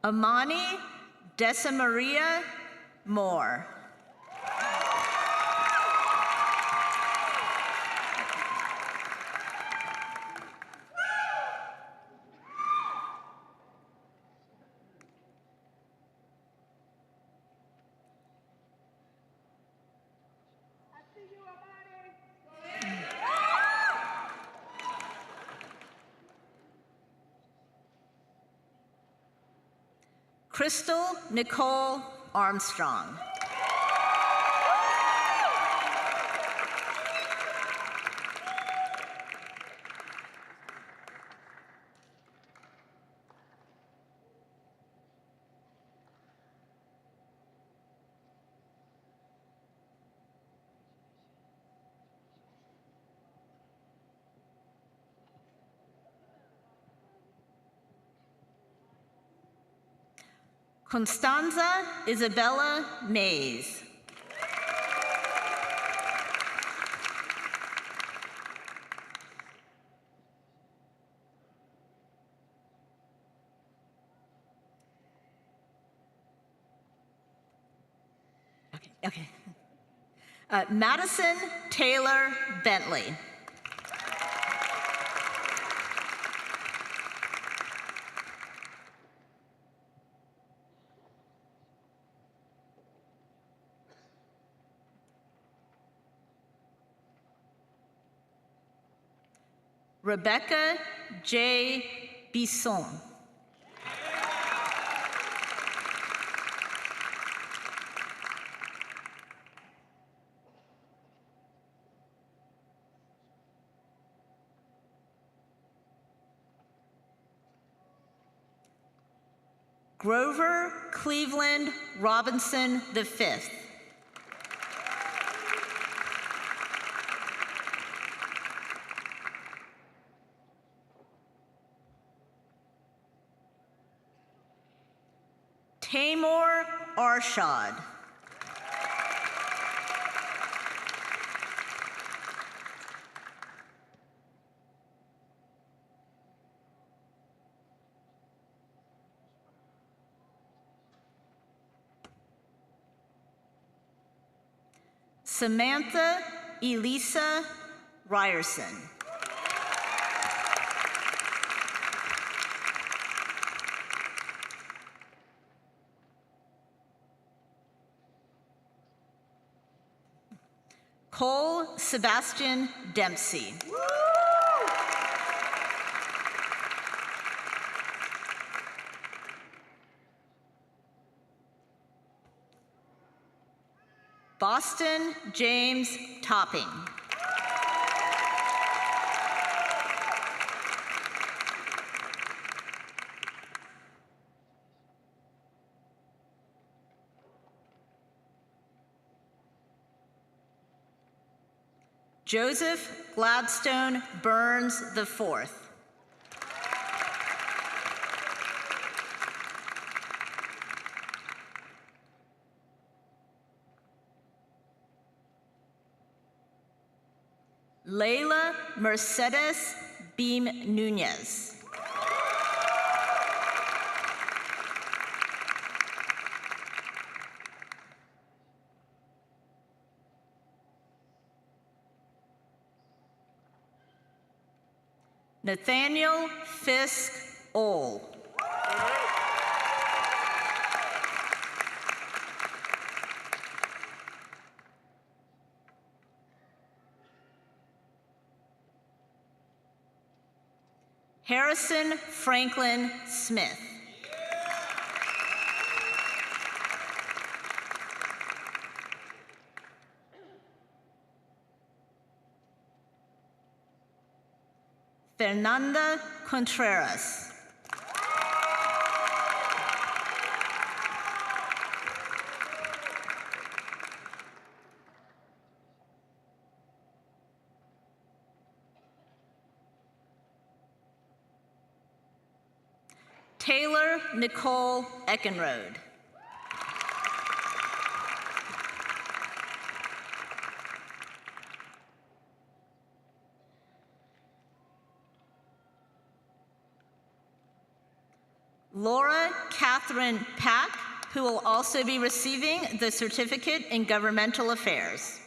Amani Desamaria Moore. Crystal Nicole Armstrong. Constanza Isabella Mays. Okay. Madison Taylor Bentley. Rebecca J. Bisson. Grover Cleveland Robinson V. Tamor Arshad. Samantha Elisa Ryerson. Cole Sebastian Dempsey. Boston James Topping. Joseph Gladstone Burns IV. Layla Mercedes Beam Nunez. Nathaniel Fisk Ohl. Harrison Franklin Smith. Fernanda Contreras. Taylor Nicole Eckenrode. Laura Catherine Pack, who will also be receiving the Certificate in Governmental Affairs.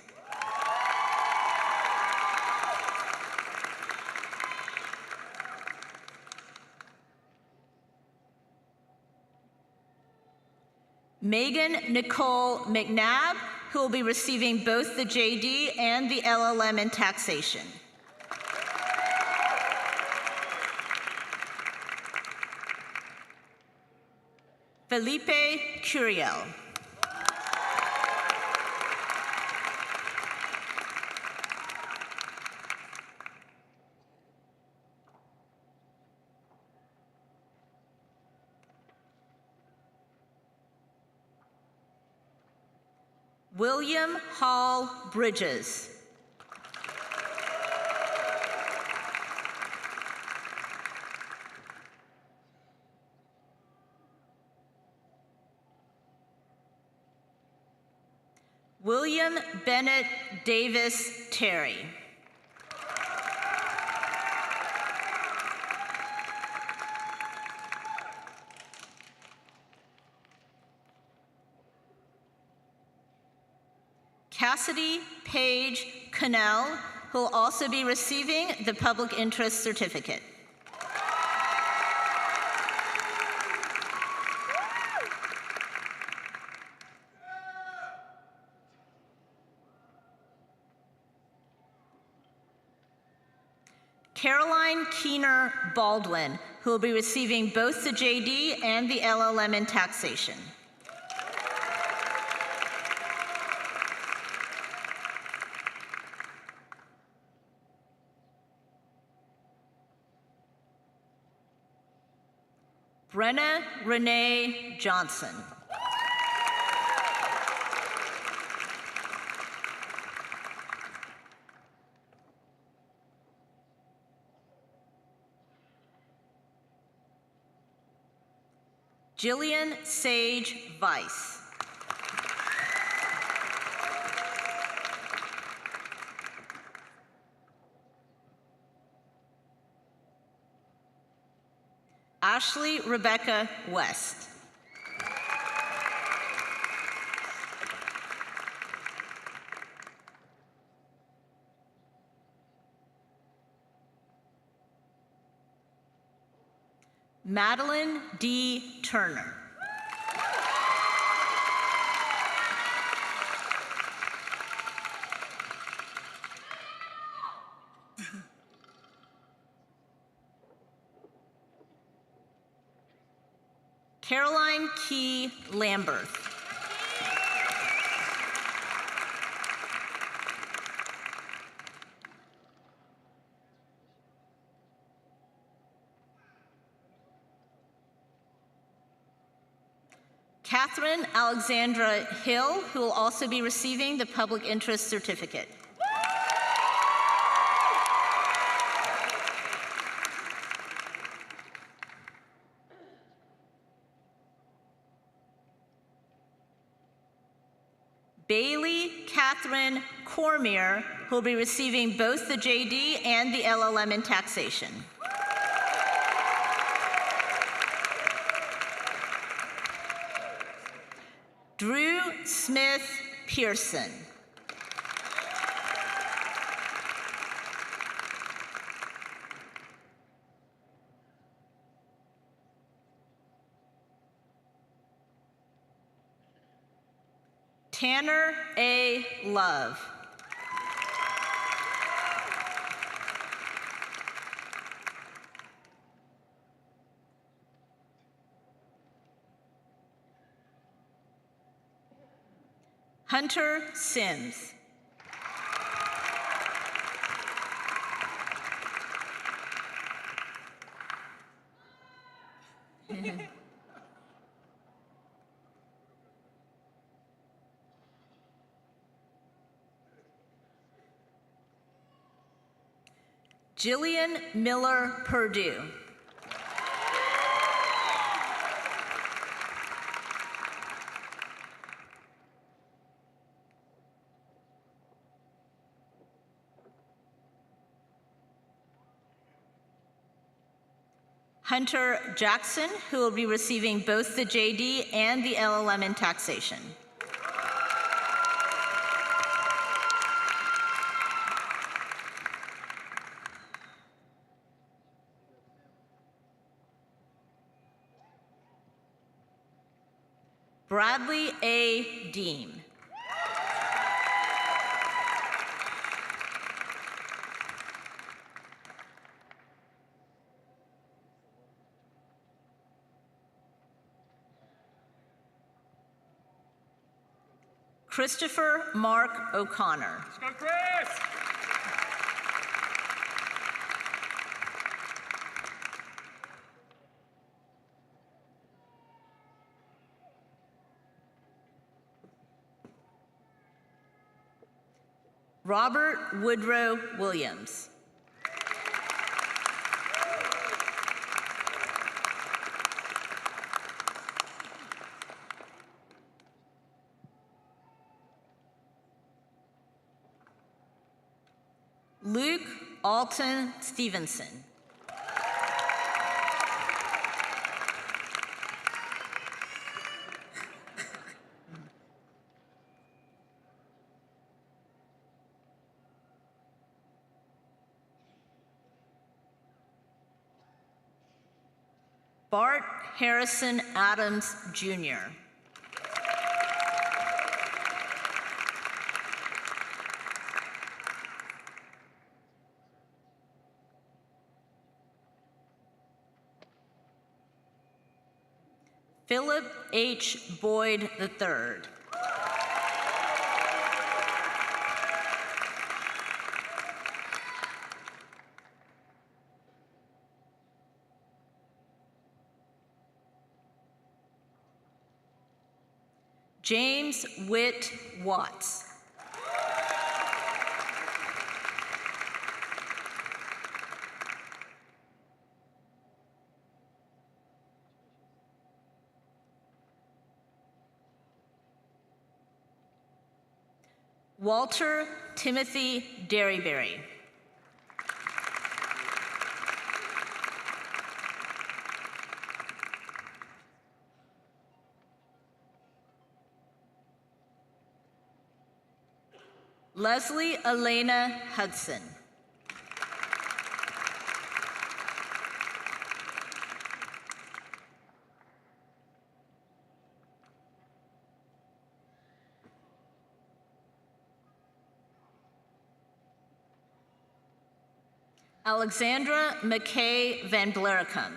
Megan Nicole McNabb, who will be receiving both the JD and the LLM in taxation. Felipe Curiel. William Hall Bridges. William Bennett Davis Terry. Cassidy Page Cannell, who will also be receiving the Public Interest Certificate. Caroline Keener Baldwin, who will be receiving both the JD and the LLM in taxation. Brenna Renee Johnson. Jillian Sage Weiss. Ashley Rebecca West. Madeline D. Turner. Caroline Key Lamberth. Catherine Alexandra Hill, who will also be receiving the Public Interest Certificate. Bailey Catherine Cormier, who will be receiving both the JD and the LLM in taxation. Drew Smith Pearson. Tanner A. Love. Hunter Sims. Jillian Miller Purdue. Hunter Jackson, who will be receiving both the JD and the LLM in taxation. Bradley A. Deem. Christopher Mark O'Connor. Let's go, Chris! Robert Woodrow Williams. Luke Alton Stevenson. Bart Harrison Adams, Jr. Philip H. Boyd III. James Witt Watts. Walter Timothy Derryberry. Leslie Elena Hudson. Alexandra McKay Van Blericum.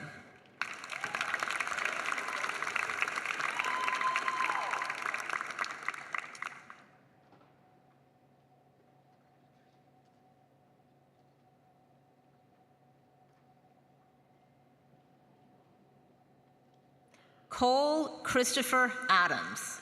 Cole Christopher Adams.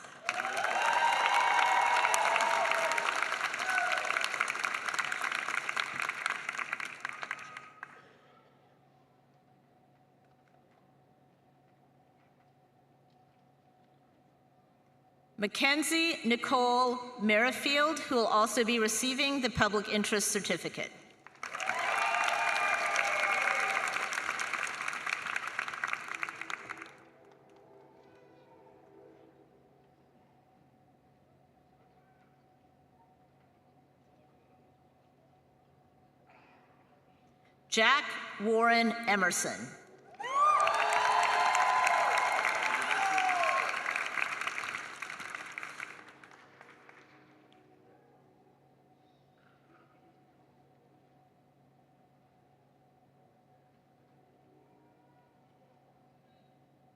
Mackenzie Nicole Merrifield, who will also be receiving the Public Interest Certificate. Jack Warren Emerson.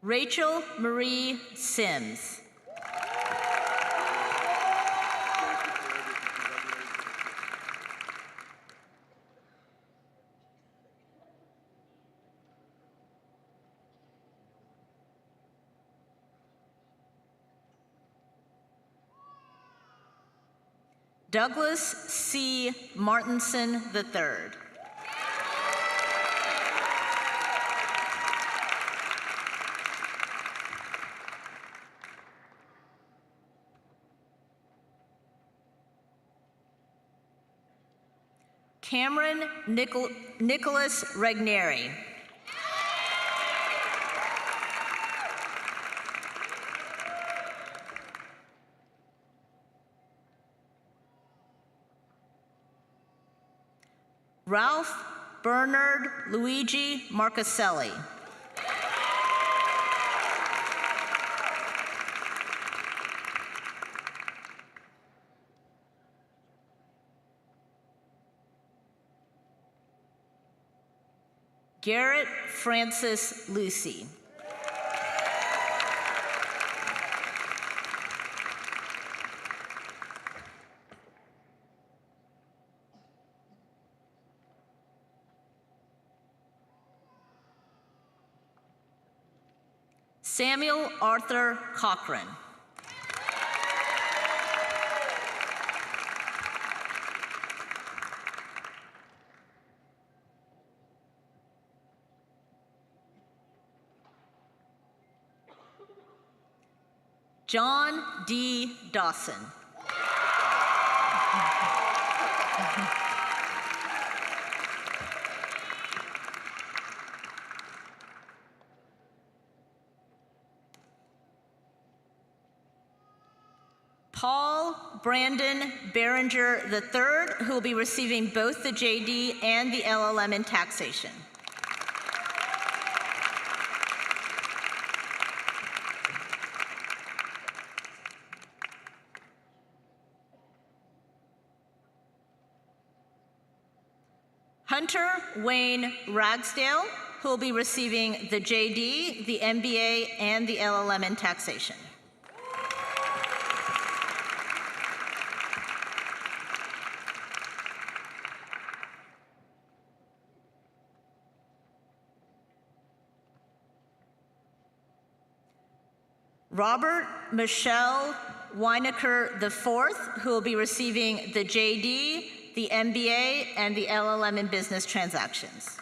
Rachel Marie Sims. Douglas C. Martinson III. Cameron Nicholas Regneri. Ralph Bernard Luigi Marcaselli. Garrett Francis Lucy. Samuel Arthur Cochran. John D. Dawson. Paul Brandon Behringer III, who will be receiving both the JD and the LLM in taxation. Hunter Wayne Ragsdale, who will be receiving the JD, the MBA, and the LLM in taxation. Robert Michelle Weinecker IV, who will be receiving the JD, the MBA, and the LLM in business transactions.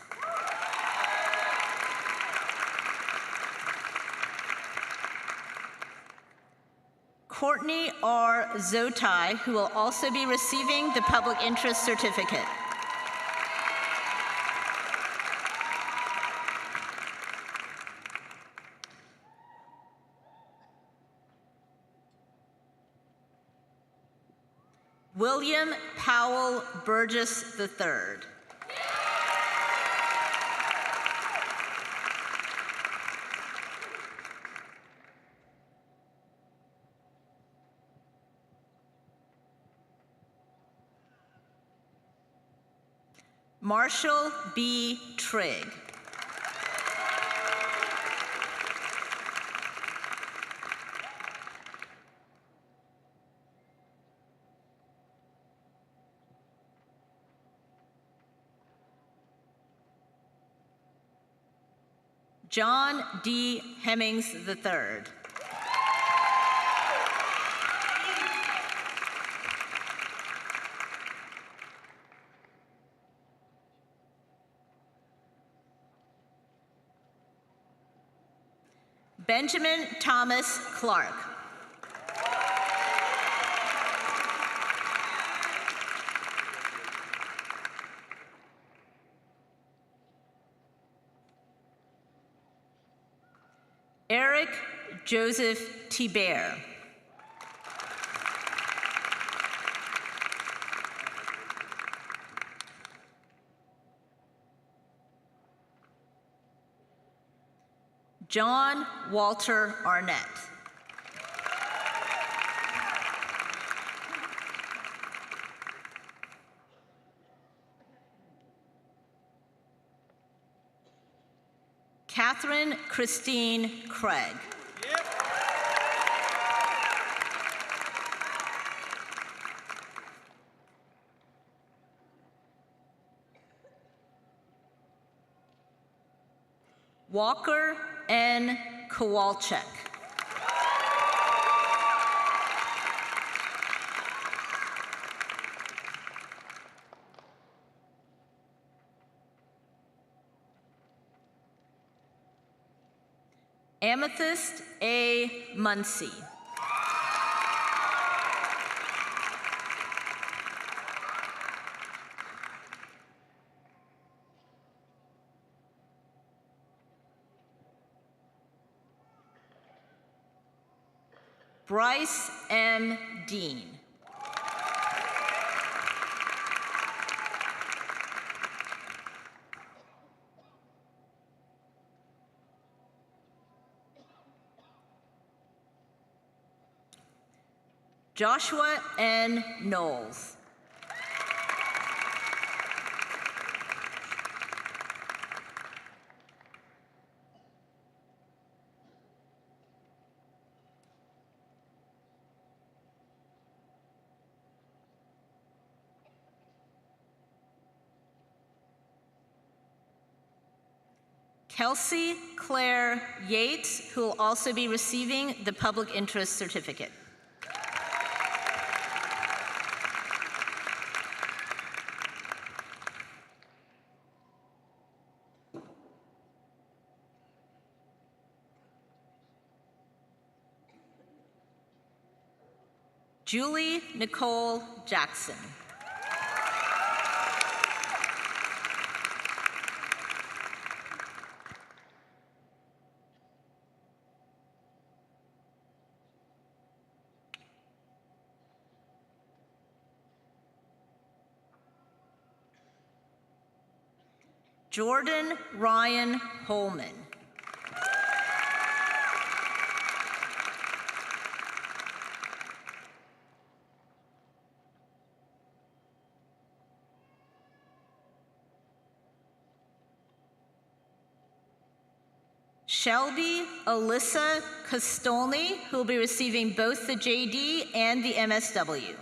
Courtney R. Zotai, who will also be receiving the public interest certificate. William Powell Burgess III. Marshall B. Trigg. John D. Hemmings III. Benjamin Thomas Clark. Eric Joseph Thibert. John Walter Arnett. Catherine Christine Craig. Walker N. Kowalczyk. Amethyst A. Muncie. Bryce M. Dean. Joshua N. Knowles. Kelsey Claire Yates, who will also be receiving the Public Interest Certificate. Julie Nicole Jackson. Jordan Ryan Holman. Shelby Alyssa Costolny, who will be receiving both the JD and the MSW.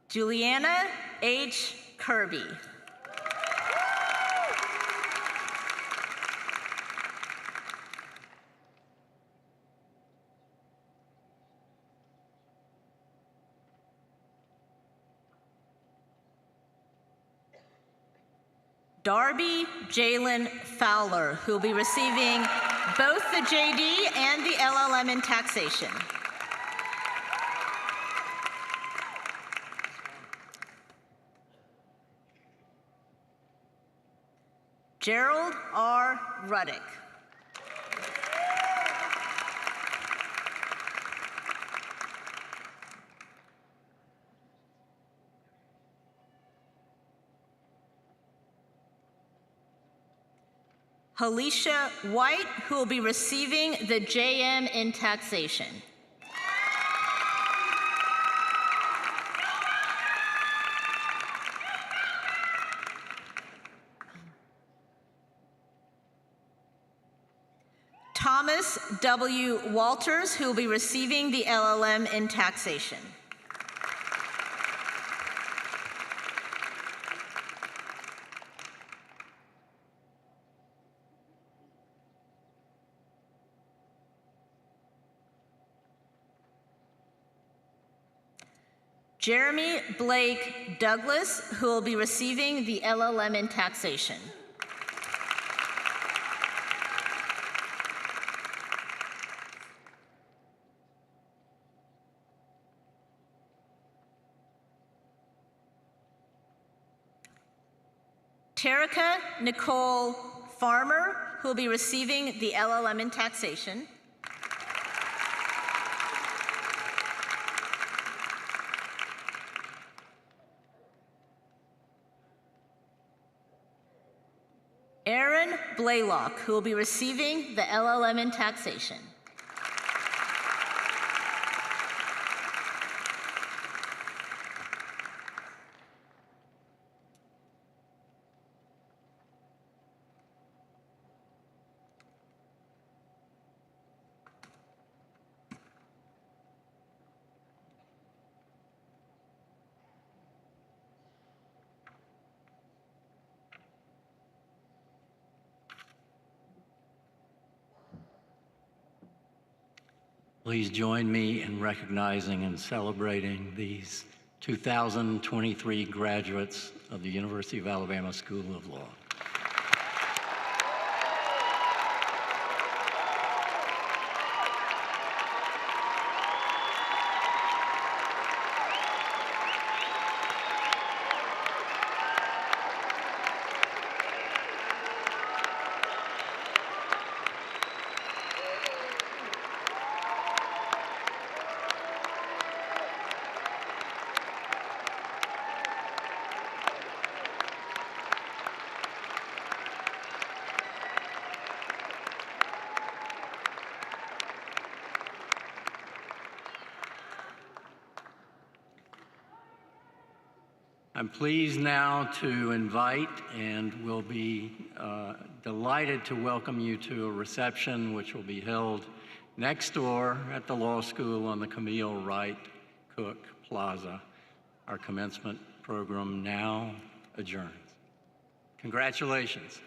Juliana H. Kirby. Darby Jalen Fowler, who will be receiving both the JD and the LLM in taxation. Gerald R. Ruddick. Alicia White, who will be receiving the JM in taxation. Thomas W. Walters, who will be receiving the LLM in taxation. Jeremy Blake Douglas, who will be receiving the LLM in taxation. Terica Nicole Farmer, who will be receiving the LLM in taxation. Aaron Blaylock, who will be receiving the LLM in taxation. Please join me in recognizing and celebrating these 2023 graduates of the University of Alabama School of Law. I'm pleased now to invite and will be delighted to welcome you to a reception which will be held next door at the law school on the Camille Wright Cook Plaza. Our commencement program now adjourns. Congratulations.